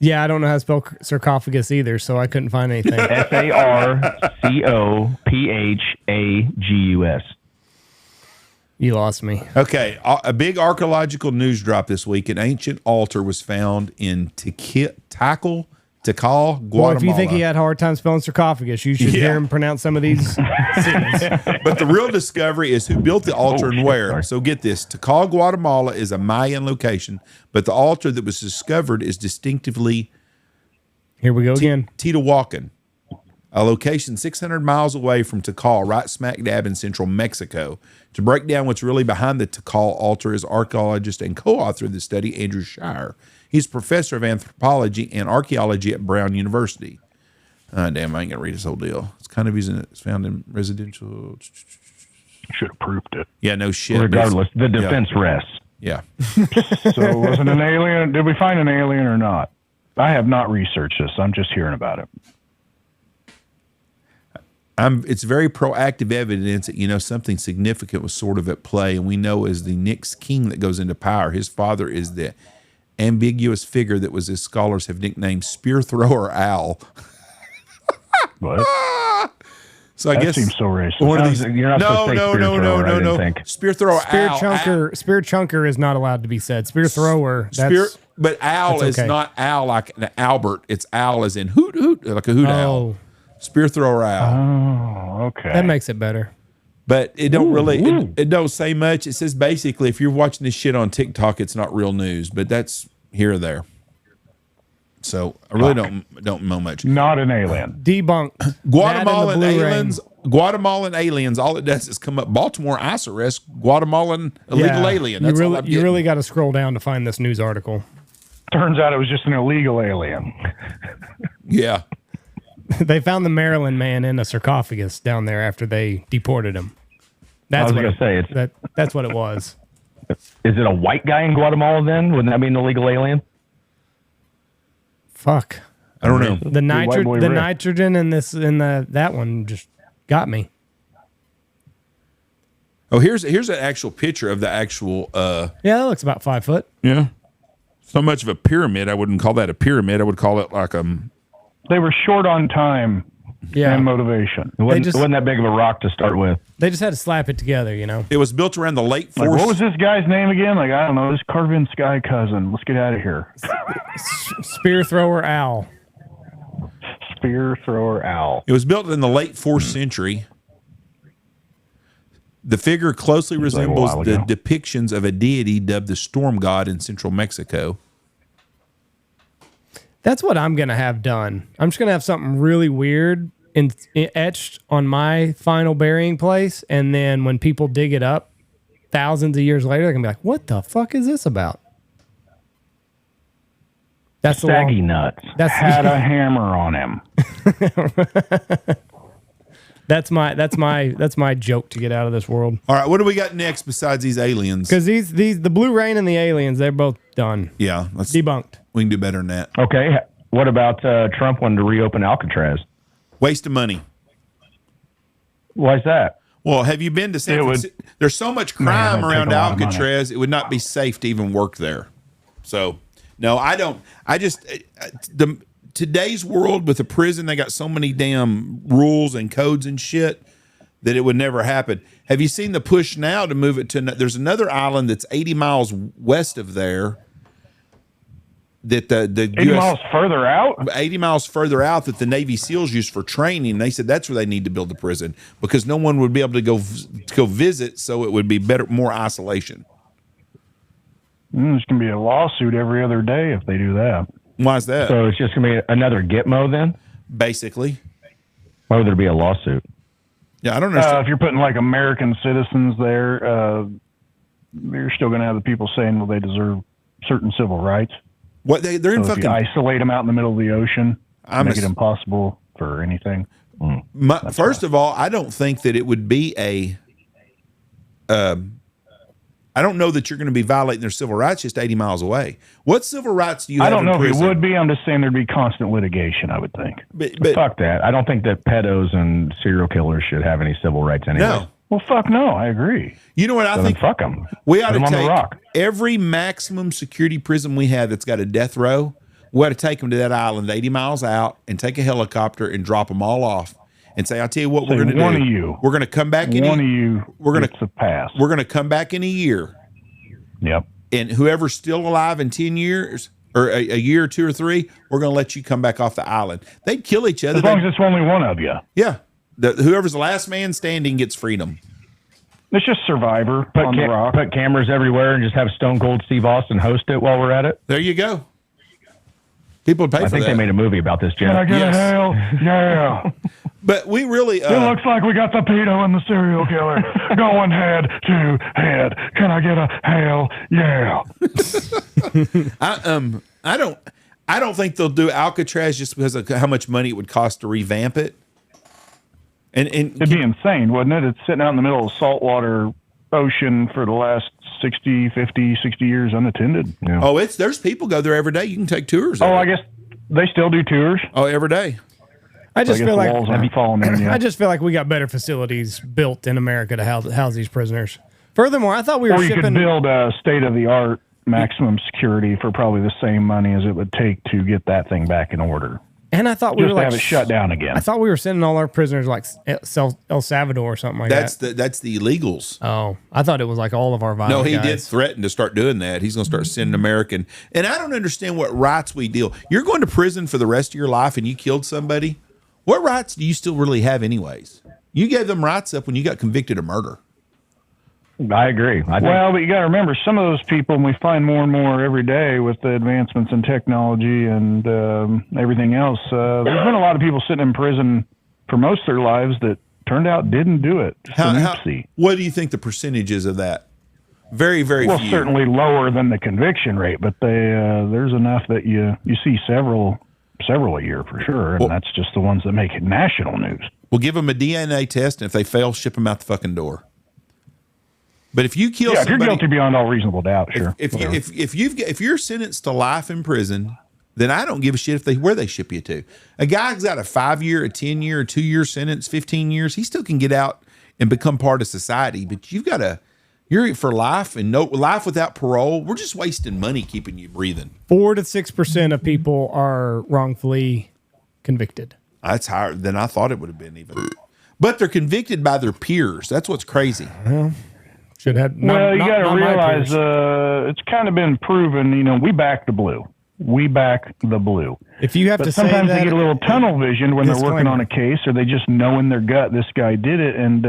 Yeah, I don't know how to spell sarcophagus either, so I couldn't find anything. SARCOPHAGUS. You lost me. Okay, a big archaeological news drop this week. An ancient altar was found in Tikal, Guatemala. Well, if you think he had a hard time spelling sarcophagus, you should hear him pronounce some of these cities. But the real discovery is who built the altar and where. Sorry. So get this. Tikal, Guatemala is a Mayan location, but the altar that was discovered is distinctively here we go again. Teotihuacan, a location 600 miles away from Tikal, right smack dab in central Mexico. To break down what's really behind the Tikal altar is archaeologist and co-author of the study, Andrew Shire. He's professor of anthropology and archaeology at Brown University. Damn, I ain't going to read this whole deal. It's kind of it's found in residential. Should have proved it. Yeah, no shit. Regardless, the defense rests. Yeah. So was it an alien? Did we find an alien or not? I have not researched this. I'm just hearing about it. It's very proactive evidence that, something significant was sort of at play. And we know as the next king that goes into power, his father is the ambiguous figure that was, as scholars have nicknamed, spear thrower owl. What? So I guess seems so racist. One of these. You're not supposed to say spear thrower, No. Spear thrower. Spear chunker is not allowed to be said. Spear thrower. But owl is not owl like an Albert. It's owl as in hoot hoot, like a hoot owl. Spear thrower owl. Oh, okay. That makes it better. But it don't it don't say much. It says basically if you're watching this shit on TikTok, it's not real news, but that's here or there. So I really don't know much. Not an alien. Debunked. Guatemalan aliens. All it does is come up. Baltimore ICE arrests Guatemalan illegal alien. That's you really got to scroll down to find this news article. Turns out it was just an illegal alien. Yeah. They found the Maryland man in a sarcophagus down there after they deported him. That's what it was. Is it a white guy in Guatemala then? Wouldn't that be an illegal alien? Fuck. I don't know. The nitrogen in that one just got me. Oh, here's an actual picture of the actual yeah, that looks about 5 foot. Yeah. So much of a pyramid, I wouldn't call that a pyramid. I would call it like They were short on time and motivation. It wasn't that big of a rock to start with. They just had to slap it together, It was built around the late Like, what was this guy's name again? Like, I don't know. This Carvin Sky cousin. Let's get out of here. Spear thrower owl. Spear thrower owl. It was built in the late 4th century. The figure closely resembles the depictions of a deity dubbed the storm god in central Mexico. That's what I'm going to have done. I'm just going to have something really weird etched on my final burying place. And then when people dig it up thousands of years later, they're going to be like, what the fuck is this about? That's Saggy nuts. Had a hammer on him. That's my joke to get out of this world. All right, what do we got next besides these aliens? Because the Blue Rain and the aliens, they're both done. Yeah, let's debunked. We can do better than that. Okay, what about Trump wanting to reopen Alcatraz? Waste of money. Why is that? Well, have you been to San Francisco? There's so much crime around Alcatraz, it would not be safe to even work there. So, no, I don't. I just today's world with the prison, they got so many damn rules and codes and shit that it would never happen. Have you seen the push now to move it to? There's another island that's 80 miles west of there. That the 80 miles further out? 80 miles further out that the Navy SEALs use for training. They said that's where they need to build the prison because no one would be able to go visit, so it would be better, more isolation. There's going to be a lawsuit every other day if they do that. Why is that? So it's just going to be another Gitmo then? Basically. Why would there be a lawsuit? Yeah, I don't understand. If you're putting like American citizens there, you're still going to have the people saying, well, they deserve certain civil rights. What they're in so fucking if you isolate them out in the middle of the ocean, make it impossible for anything. First of all, I don't think that it would be a. I don't know that you're going to be violating their civil rights just 80 miles away. What civil rights do you have? I don't know in if it would be. I'm just saying there'd be constant litigation, I would think. But fuck that. I don't think that pedos and serial killers should have any civil rights anyway. No. Well, fuck no. I agree. You know what I think? Fuck them. We ought to on the take rock. every maximum security prison we have that's got a death row. We ought to take them to that island 80 miles out and take a helicopter and drop them all off and say, I'll tell you what we're going to do. One of you. We're going to come back in. One of you. We're going to pass. We're going to come back in a year. Yep. And whoever's still alive in 10 years or a year or 2 or 3, we're going to let you come back off the island. They'd kill each other. As long as it's only one of you. Yeah. Whoever's the last man standing gets freedom. It's just Survivor on the rock. Put cameras everywhere and just have Stone Cold Steve Austin host it while we're at it. There you go. People would pay for that. I think they made a movie about this, Jeff. Can I get a hell? Yeah. But we really... it looks like we got the pedo and the serial killer going head to head. Can I get a hell? Yeah. I don't think they'll do Alcatraz just because of how much money it would cost to revamp it. And it'd be insane, wouldn't it? It's sitting out in the middle of saltwater ocean for the last 60, 50, 60 years unattended. Yeah. Oh, there's people go there every day. You can take tours. I guess they still do tours. Oh, every day. I just feel like I just feel like we got better facilities built in America to house these prisoners. Furthermore, I thought we were you shipping. could build a state-of-the-art maximum security for probably the same money as it would take to get that thing back in order. And I thought we were to like have it shut down again. I thought we were sending all our prisoners like El Salvador or something like that. That's the illegals. Oh, I thought it was like all of our violent No, he guys. did threaten to start doing that. He's going to start sending American. And I don't understand what rights we deal. You're going to prison for the rest of your life and you killed somebody. What rights do you still really have anyways? You gave them rights up when you got convicted of murder. I agree. But you got to remember, some of those people, and we find more and more every day with the advancements in technology and everything else, there's been a lot of people sitting in prison for most of their lives that turned out didn't do it. What do you think the percentage is of that? Very, very few. Well, certainly lower than the conviction rate, but there's enough that you see several a year for sure, and that's just the ones that make it national news. We'll give them a DNA test, and if they fail, ship them out the fucking door. But if you kill somebody, if you're guilty beyond all reasonable doubt, sure. If you're sentenced to life in prison, then I don't give a shit where they ship you to. A guy's got a 5-year, a 10-year, a 2-year sentence, 15 years. He still can get out and become part of society. But you're for life and no life without parole. We're just wasting money keeping you breathing. 4 to 6% of people are wrongfully convicted. That's higher than I thought it would have been even. But they're convicted by their peers. That's what's crazy. Well, you got to realize it's kind of been proven. We back the blue. We back the blue. If you have to say that, sometimes they get a little tunnel vision when they're working on a case, or they just know in their gut this guy did it, and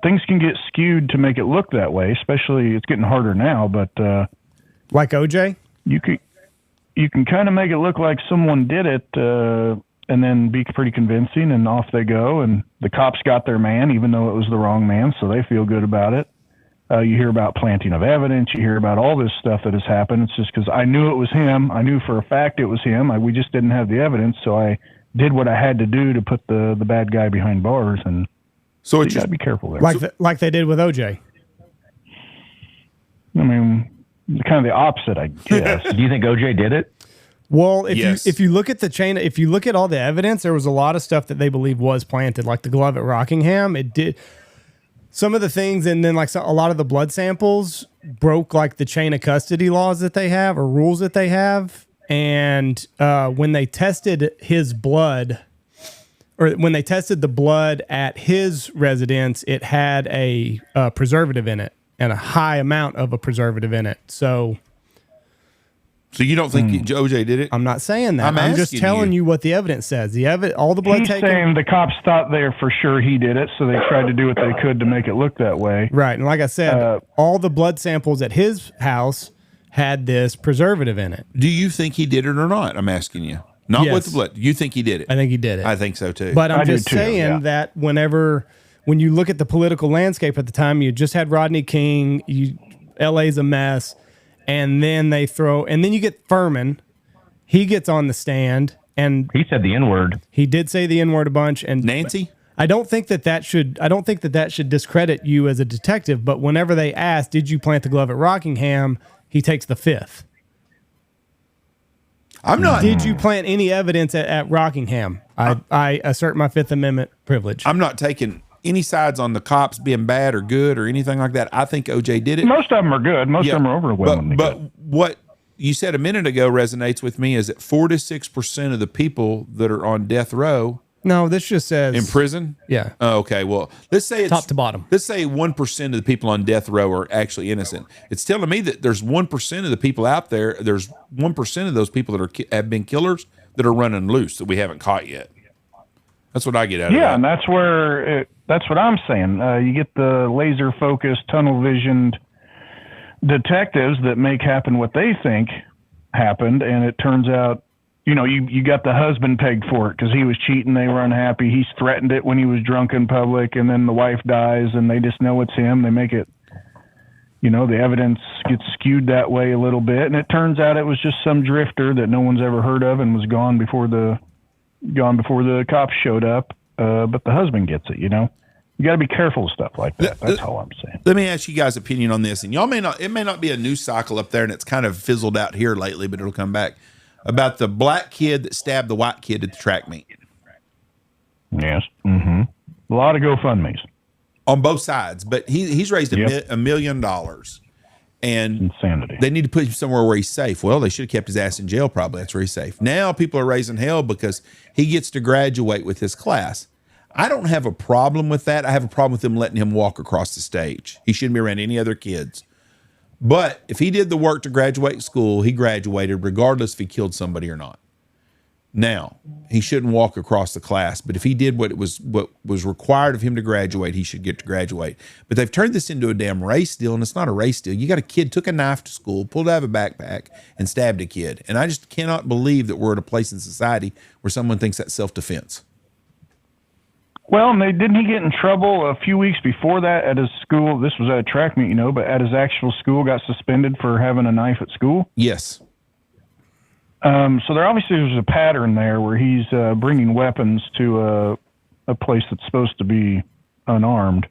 things can get skewed to make it look that way. Especially, it's getting harder now. But like OJ, you can kind of make it look like someone did it, and then be pretty convincing, and off they go. And the cops got their man, even though it was the wrong man, so they feel good about it. You hear about planting of evidence. You hear about all this stuff that has happened. It's just because I knew it was him. I knew for a fact it was him. We just didn't have the evidence, so I did what I had to do to put the bad guy behind bars. And so you got to be careful there. Like they did with OJ. I mean, kind of the opposite, I guess. Do you think OJ did it? Well, if you look at the chain, if you look at all the evidence, there was a lot of stuff that they believe was planted, like the glove at Rockingham. It did. Some of the things, and then a lot of the blood samples broke like the chain of custody laws that they have or rules that they have. And when they tested his blood, or when they tested the blood at his residence, it had a preservative in it and a high amount of a preservative in it. So you don't think OJ did it? I'm not saying that. I'm just asking telling you what the evidence says. All the blood He's taken. saying the cops thought they for sure he did it, so they tried to do what they could to make it look that way. Right. And like I said, all the blood samples at his house had this preservative in it. Do you think he did it or not? I'm asking you. Not Yes. with the blood. You think he did it? I think he did it. I think so too. But I'm I do just too, saying yeah. that when you look at the political landscape at the time, you just had Rodney King, LA's a mess, and then you get Furman. He gets on the stand and He said the N-word. he did say the N-word a bunch. And Nancy? I don't think that should discredit you as a detective. But whenever they ask, did you plant the glove at Rockingham? He takes the fifth. I'm not. Did you plant any evidence at Rockingham? I assert my Fifth Amendment privilege. I'm not taking any sides on the cops being bad or good or anything like that. I think OJ did it. Most of them are good. Most of them are overwhelmingly But good. what you said a minute ago resonates with me is that 4 to 6% of the people that are on death row No, this just says in prison. Yeah. Oh, okay. Well, let's say it's Top to bottom. Let's say 1% of the people on death row are actually innocent. It's telling me that there's 1% of the people out there. There's 1% of those people that have been killers that are running loose that we haven't caught yet. That's what I get out of Yeah, that. and that's what I'm saying. You get the laser focused, tunnel visioned detectives that make happen what they think happened, and it turns out, you got the husband pegged for it because he was cheating. They were unhappy. He's threatened it when he was drunk in public, and then the wife dies, and they just know it's him. They make it, the evidence gets skewed that way a little bit, and it turns out it was just some drifter that no one's ever heard of and was gone before the cops showed up. But the husband gets it. You got to be careful of stuff like that. That's all I'm saying. Let me ask you guys' opinion on this, and it may not be a news cycle up there, and it's kind of fizzled out here lately, but it'll come back. About the black kid that stabbed the white kid at the track meet. Yes. Mm-hmm. A lot of GoFundMes. On both sides, but he's raised $1 million, and Insanity. they need to put him somewhere where he's safe. Well, they should have kept his ass in jail. Probably that's where he's safe. Now people are raising hell because he gets to graduate with his class. I don't have a problem with that. I have a problem with them letting him walk across the stage. He shouldn't be around any other kids. But if he did the work to graduate school, he graduated regardless if he killed somebody or not. Now, he shouldn't walk across the class, but if he did what was required of him to graduate, he should get to graduate. But they've turned this into a damn race deal, and it's not a race deal. You got a kid took a knife to school, pulled it out of a backpack, and stabbed a kid. And I just cannot believe that we're at a place in society where someone thinks that's self-defense. Well, and didn't he get in trouble a few weeks before that at his school? This was at a track meet, but at his actual school, got suspended for having a knife at school. Yes. So there obviously was a pattern there where he's bringing weapons to a place that's supposed to be unarmed.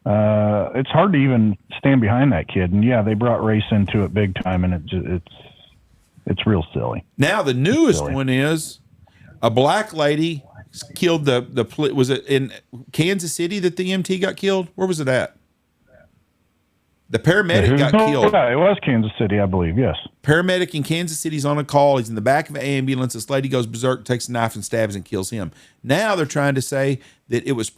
It's hard to even stand behind that kid, and yeah, they brought race into it big time, and it's real silly. Now the newest one is a black lady killed was it in Kansas City that the EMT got killed? Where was it at? The paramedic got killed. Yeah, it was Kansas City, I believe. Yes. Paramedic in Kansas City's on a call. He's in the back of an ambulance. This lady goes berserk, takes a knife and stabs and kills him. Now they're trying to say that it was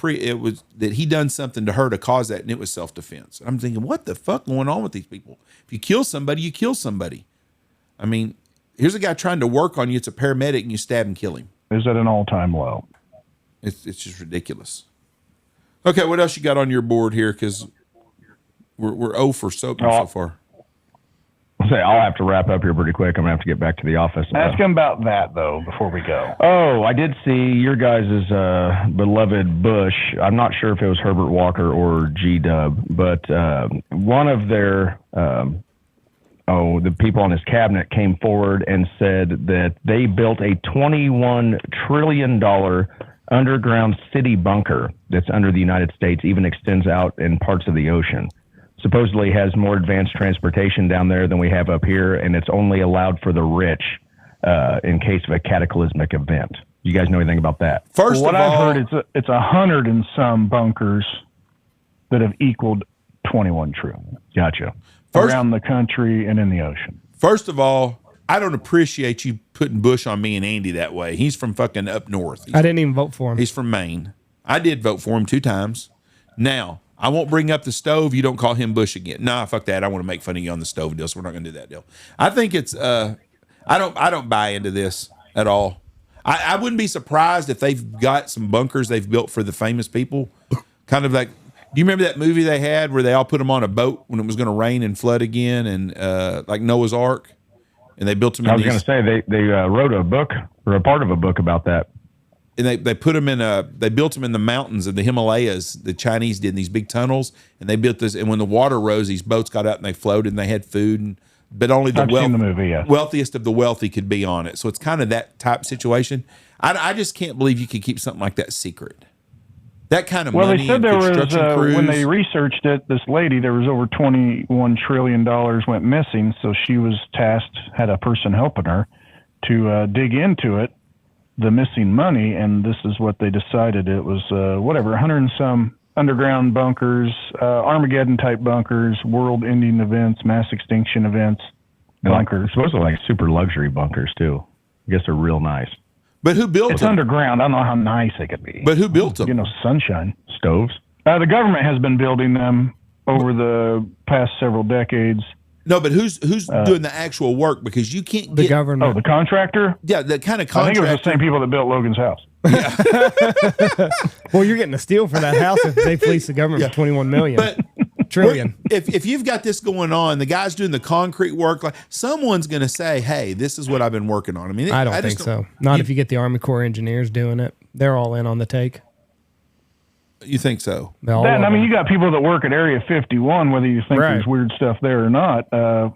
that he done something to her to cause that, and it was self-defense. I'm thinking, what the fuck going on with these people? If you kill somebody, you kill somebody. I mean, here's a guy trying to work on you. It's a paramedic, and you stab and kill him. Is at an all-time low. It's just ridiculous. Okay, what else you got on your board here? Because we're 0 for soap so far. I'll have to wrap up here pretty quick. I'm gonna have to get back to the office. Ask him about that though before we go. Oh, I did see your guys' beloved Bush. I'm not sure if it was Herbert Walker or G-Dub, but one of their the people on his cabinet came forward and said that they built a $21 trillion underground city bunker that's under the United States, even extends out in parts of the ocean. Supposedly has more advanced transportation down there than we have up here, and it's only allowed for the rich in case of a cataclysmic event. You guys know anything about that? First of all, I've heard, it's 100 and some bunkers that have equaled 21 trillion. Gotcha. Around the country and in the ocean. First of all, I don't appreciate you putting Bush on me and Andy that way. He's from fucking up north. I didn't even vote for him. He's from Maine. I did vote for him 2 times. Now, I won't bring up the stove. You don't call him Bush again. Nah, fuck that. I want to make fun of you on the stove deal, so we're not going to do that deal. I think it's I don't buy into this at all. I wouldn't be surprised if they've got some bunkers they've built for the famous people. Kind of like, do you remember that movie they had where they all put them on a boat when it was going to rain and flood again, and like Noah's Ark, and they built them. I was going to say they wrote a book or a part of a book about that. And they put them they built them in the mountains of the Himalayas. The Chinese did in these big tunnels, and they built this. And when the water rose, these boats got out and they floated and they had food, but only the wealthiest of the wealthy could be on it. So it's kind of that type situation. I just can't believe you could keep something like that secret. That kind of money. Well, they said there was crews. when they researched it, this lady, there was over $21 trillion went missing. So she was tasked, had a person helping her to dig into it, the missing money, and this is what they decided. It was 100 and some underground bunkers, Armageddon type bunkers, world-ending events, mass extinction events, bunkers. Supposedly like super luxury bunkers too. I guess they're real nice. But who built It's them? underground. I don't know how nice it could be. But who built them? You know, sunshine. Stoves. The government has been building them over the past several decades. No, but who's doing the actual work? Because you can't get The government. Oh, the contractor? Yeah, the kind of I contractor. think it was the same people that built Logan's house. Well, you're getting a steal for that house if they fleece the government for $21 million. But Trillion. if you've got this going on, the guy's doing the concrete work, like someone's going to say, "Hey, this is what I've been working on." I mean, I don't think so. Not if you get the Army Corps engineers doing it. They're all in on the take. You think so? I mean, you got people that work at Area 51, whether you think there's weird stuff there or not. Yeah,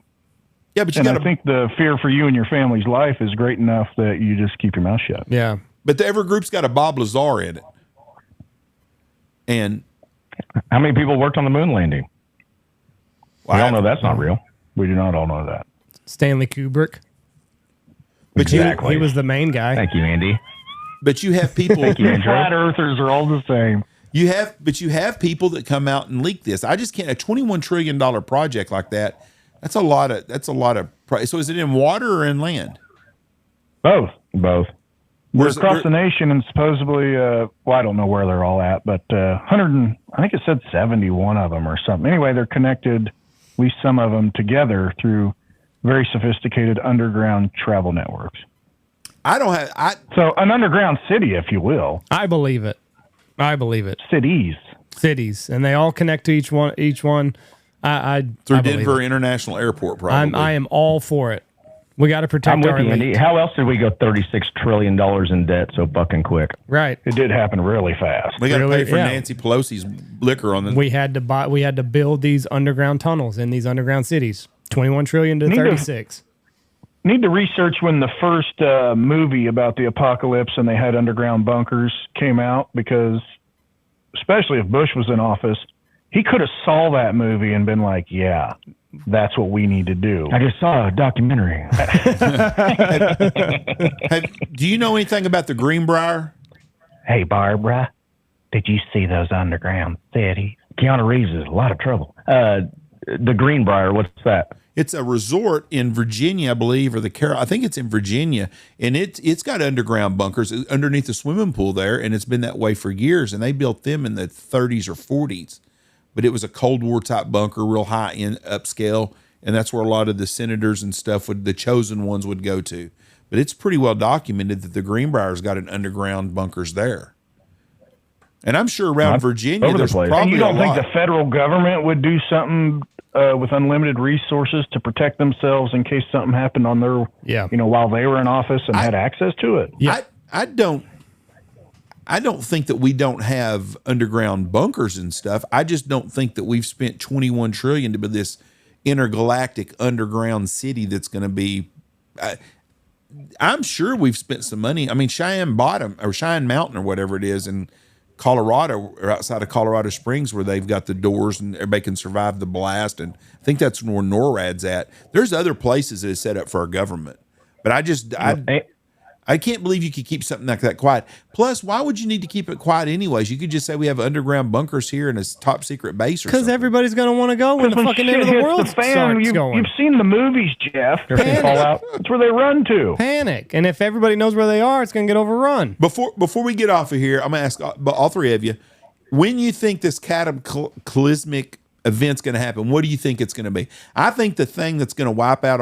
but I think the fear for you and your family's life is great enough that you just keep your mouth shut. Yeah. But every group's got a Bob Lazar in it. And how many people worked on the moon landing? We all know that's not real. We do not all know that. Stanley Kubrick. But Exactly. He was the main guy. Thank you, Andy. But you have people. Flat earthers are all the same. You have people that come out and leak this. I just can't. A $21 trillion project like that. That's a lot of. So is it in water or in land? Both. We're Where's across the nation, and supposedly, I don't know where they're all at, but 100, I think it said 71 of them or something. Anyway, they're connected, at least some of them, together through very sophisticated underground travel networks. So an underground city, if you will. I believe it. Cities, and they all connect to each one. Through Denver International Airport, probably. I am all for it. We got to protect I'm with our you, elite. Andy. How else did we go $36 trillion in debt so fucking quick? Right. It did happen really fast. We got to Really? pay for Yeah. Nancy Pelosi's liquor on the. We had to build these underground tunnels in these underground cities. 21 trillion to 36. Need to research when the first movie about the apocalypse and they had underground bunkers came out, because especially if Bush was in office, he could have saw that movie and been like, yeah, that's what we need to do. I just saw a documentary. Do you know anything about the Greenbrier? Hey, Barbara, did you see those underground cities? Keanu Reeves is a lot of trouble. The Greenbrier, what's that? It's a resort in Virginia, I believe, or I think it's in Virginia, and it's got underground bunkers underneath the swimming pool there, and it's been that way for years. And they built them in the 30s or 40s, but it was a Cold War type bunker, real high end, upscale, and that's where a lot of the senators and stuff the chosen ones would go to. But it's pretty well documented that the Greenbrier's got an underground bunkers there. And I'm sure around Virginia, there's probably and you don't a think lot. the federal government would do something with unlimited resources to protect themselves in case something happened on their, while they were in office and had access to it? Yeah. I don't think that we don't have underground bunkers and stuff. I just don't think that we've spent $21 trillion to build this intergalactic underground city that's going to be. I'm sure we've spent some money. I mean, Cheyenne Mountain or whatever it is in Colorado, or outside of Colorado Springs, where they've got the doors and everybody can survive the blast. And I think that's where NORAD's at. There's other places that is set up for our government, but I I can't believe you could keep something like that quiet. Plus, why would you need to keep it quiet anyways? You could just say we have underground bunkers here and a top secret base or something. Because everybody's going to want to go when the fucking end of the world starts going. You've seen the movies, Jeff. Fallout. That's where they run to. Panic. And if everybody knows where they are, it's going to get overrun. Before we get off of here, I'm going to ask all three of you, when you think this cataclysmic event's going to happen, what do you think it's going to be? I think the thing that's going to wipe out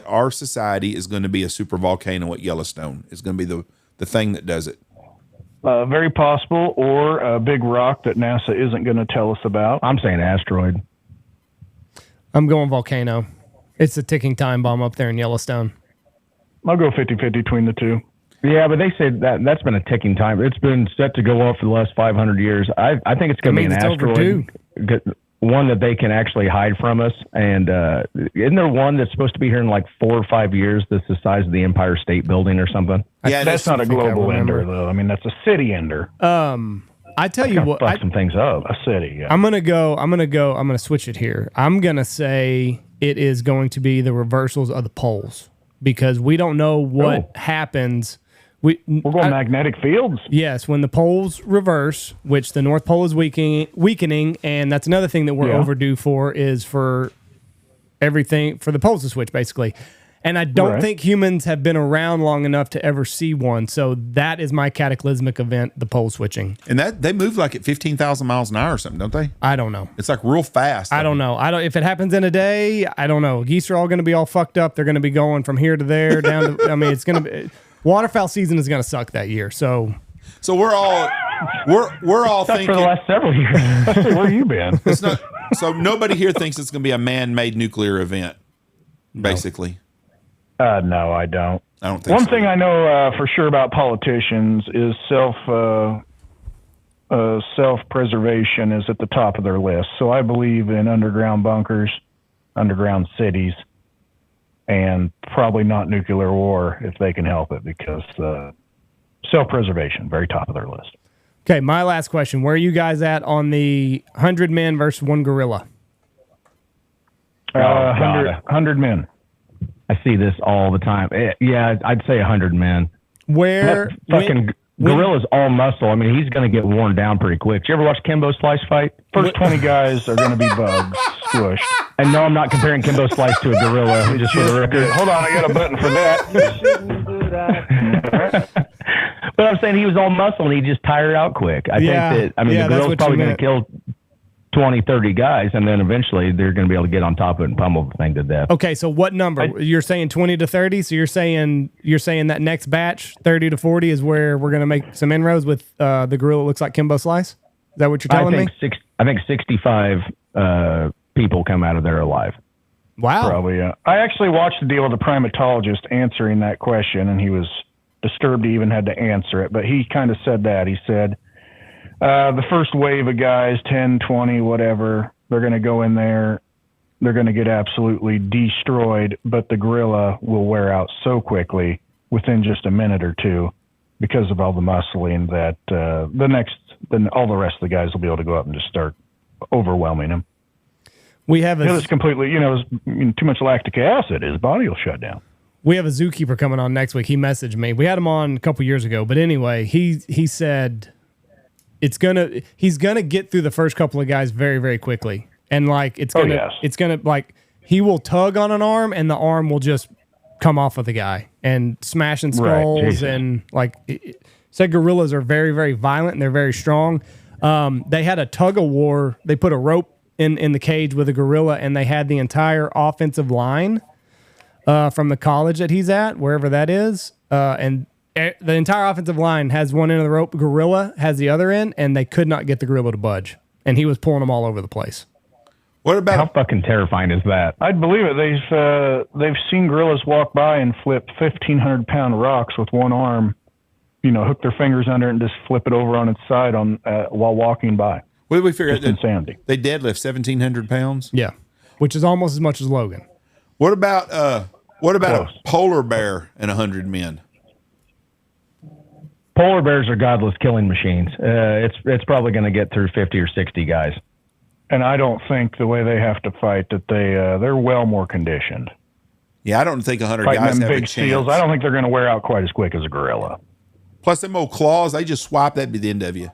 our society is going to be a super volcano at Yellowstone. It's going to be the thing that does it. Very possible, or a big rock that NASA isn't going to tell us about. I'm saying asteroid. I'm going volcano. It's a ticking time bomb up there in Yellowstone. I'll go 50-50 between the two. Yeah, but they say that's been a ticking time. It's been set to go off for the last 500 years. I think it's going to be an asteroid. One that they can actually hide from us. And isn't there one that's supposed to be here in like 4 or 5 years that's the size of the Empire State Building or something? Yeah, that's not a global ender, though. I mean, that's a city ender. I tell you what, fuck some things up. A city. Yeah. I'm gonna switch it here. I'm gonna say it is going to be the reversals of the poles, because we don't know what happens. We're going magnetic fields. Yes, when the poles reverse, which the North Pole is weakening, and that's another thing that we're overdue for, is for everything, for the poles to switch, basically. And I don't think humans have been around long enough to ever see one. So that is my cataclysmic event, the pole switching. And that they move like at 15,000 miles an hour or something, don't they? I don't know. It's like real fast. I don't know. If it happens in a day, I don't know. Geese are all going to be all fucked up. They're going to be going from here to there, down to, I mean, it's going to be, waterfowl season is going to suck that year. So we're all thinking for the last several years. Where you been? It's not, so nobody here thinks it's going to be a man-made nuclear event, basically. No, I don't. I don't think One so. thing I know for sure about politicians is self-preservation is at the top of their list. So I believe in underground bunkers, underground cities, and probably not nuclear war if they can help it, because self-preservation, very top of their list. Okay, my last question. Where are you guys at on the 100 men versus one gorilla? 100 men. I see this all the time. Yeah, I'd say 100 men. Gorilla's all muscle. I mean, he's going to get worn down pretty quick. Did you ever watch Kimbo Slice fight? First 20 guys are going to be bugs, squished. And no, I'm not comparing Kimbo Slice to a gorilla, just for the record. Hold on, I got a button for that. But I'm saying he was all muscle and he just tired out quick. I think the gorilla's probably going to kill 20, 30 guys, and then eventually they're going to be able to get on top of it and pummel the thing to death. Okay, so what number? You're saying 20 to 30? So you're saying that next batch, 30 to 40, is where we're going to make some inroads with the gorilla that looks like Kimbo Slice? Is that what you're telling me? I think 65 people come out of there alive. Wow. Probably, yeah. I actually watched the deal with a primatologist answering that question, and he was disturbed he even had to answer it, but he kind of said that. He said, the first wave of guys, 10, 20, whatever, they're going to go in there. They're going to get absolutely destroyed, but the gorilla will wear out so quickly within just a minute or two because of all the muscling that all the rest of the guys will be able to go up and just start overwhelming him. We have it's completely, too much lactic acid, his body will shut down. We have a zookeeper coming on next week. He messaged me. We had him on a couple years ago, but anyway, he said he's gonna get through the first couple of guys very, very quickly, and like it's gonna like he will tug on an arm and the arm will just come off of the guy and smashing skulls and like. Said gorillas are very, very violent and they're very strong. They had a tug of war. They put a rope in the cage with a gorilla, and they had the entire offensive line from the college that he's at, wherever that is, and the entire offensive line has one end of the rope. Gorilla has the other end, and they could not get the gorilla to budge, and he was pulling them all over the place. What about how fucking terrifying is that? I'd believe it. They've seen gorillas walk by and flip 1,500-pound rocks with one arm. Hook their fingers under it and just flip it over on its side while walking by. What did we figure out? Insanity. They deadlift 1,700 pounds. Yeah, which is almost as much as Logan. What about a polar bear and 100 men? Polar bears are godless killing machines. It's probably going to get through 50 or 60 guys. And I don't think the way they have to fight that they're well more conditioned. Yeah, I don't think 100 Fighting guys them have a big chance. seals. I don't think they're going to wear out quite as quick as a gorilla. Plus, them old claws, they just swipe, that'd be the end of you.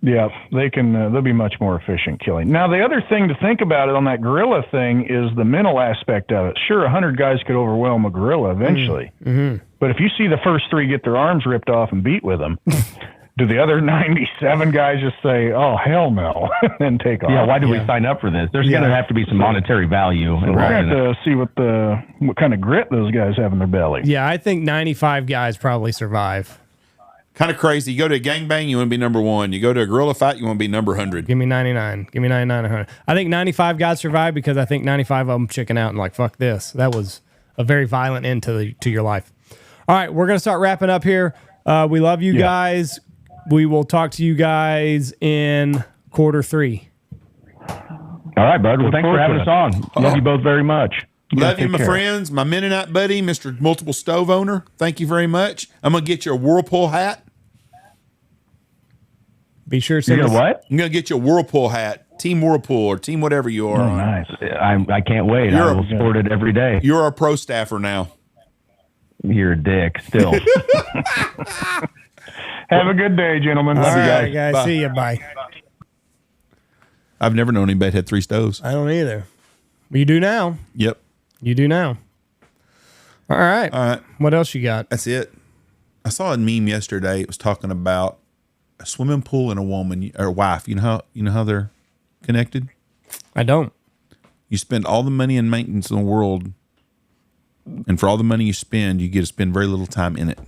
Yeah, they can. They'll be much more efficient killing. Now, the other thing to think about it on that gorilla thing is the mental aspect of it. Sure, 100 guys could overwhelm a gorilla eventually, but if you see the first 3 get their arms ripped off and beat with them, do the other 97 guys just say, "Oh hell no," and take off? Yeah, why do we sign up for this? There's going to have to be some monetary value. We're going to have to see what kind of grit those guys have in their belly. Yeah, I think 95 guys probably survive. Kind of crazy. You go to a gangbang, you want to be number 1. You go to a gorilla fight, you want to be number 100. Give me 99. Give me 99 100. I think 95 guys survive because I think 95 of them chicken out and like, fuck this. That was a very violent end to your life. All right, we're going to start wrapping up here. We love you guys. We will talk to you guys in quarter 3. All right, bud. Well, thanks for having us on. Love you both very much. Love you, my friends. My Mennonite buddy, Mr. Multiple Stove Owner. Thank you very much. I'm going to get you a Whirlpool hat. Be sure to You're gonna what? I'm going to get you a Whirlpool hat. Team Whirlpool or team whatever you are. Oh, nice. I can't wait. I will support it every day. You're our pro staffer now. You're a dick still. Have a good day, gentlemen. All Love you right, guys. guys. See you. Bye. I've never known anybody that had 3 stoves. I don't either. You do now. Yep. You do now. All right. All right. What else you got? That's it. I saw a meme yesterday. It was talking about a swimming pool and a woman or wife. You know how they're connected? I don't. You spend all the money and maintenance in the world, and for all the money you spend, you get to spend very little time in it.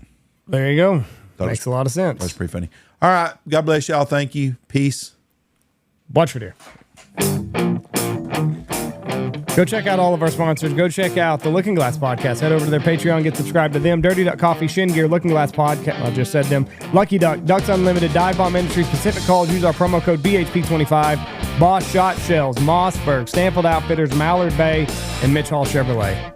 There you go. Makes a lot of sense. That's pretty funny. All right. God bless y'all. Thank you. Peace. Watch for deer. Go check out all of our sponsors. Go check out the Looking Glass Podcast. Head over to their Patreon, get subscribed to them. Dirty Duck Coffee, Shin Gear, Looking Glass Podcast. I just said them. Lucky Duck, Ducks Unlimited, Dive Bomb Industries, Pacific Calls. Use our promo code BHP25. Boss Shot Shells, Mossberg, Stanfield Outfitters, Mallard Bay, and Mitch Hall Chevrolet.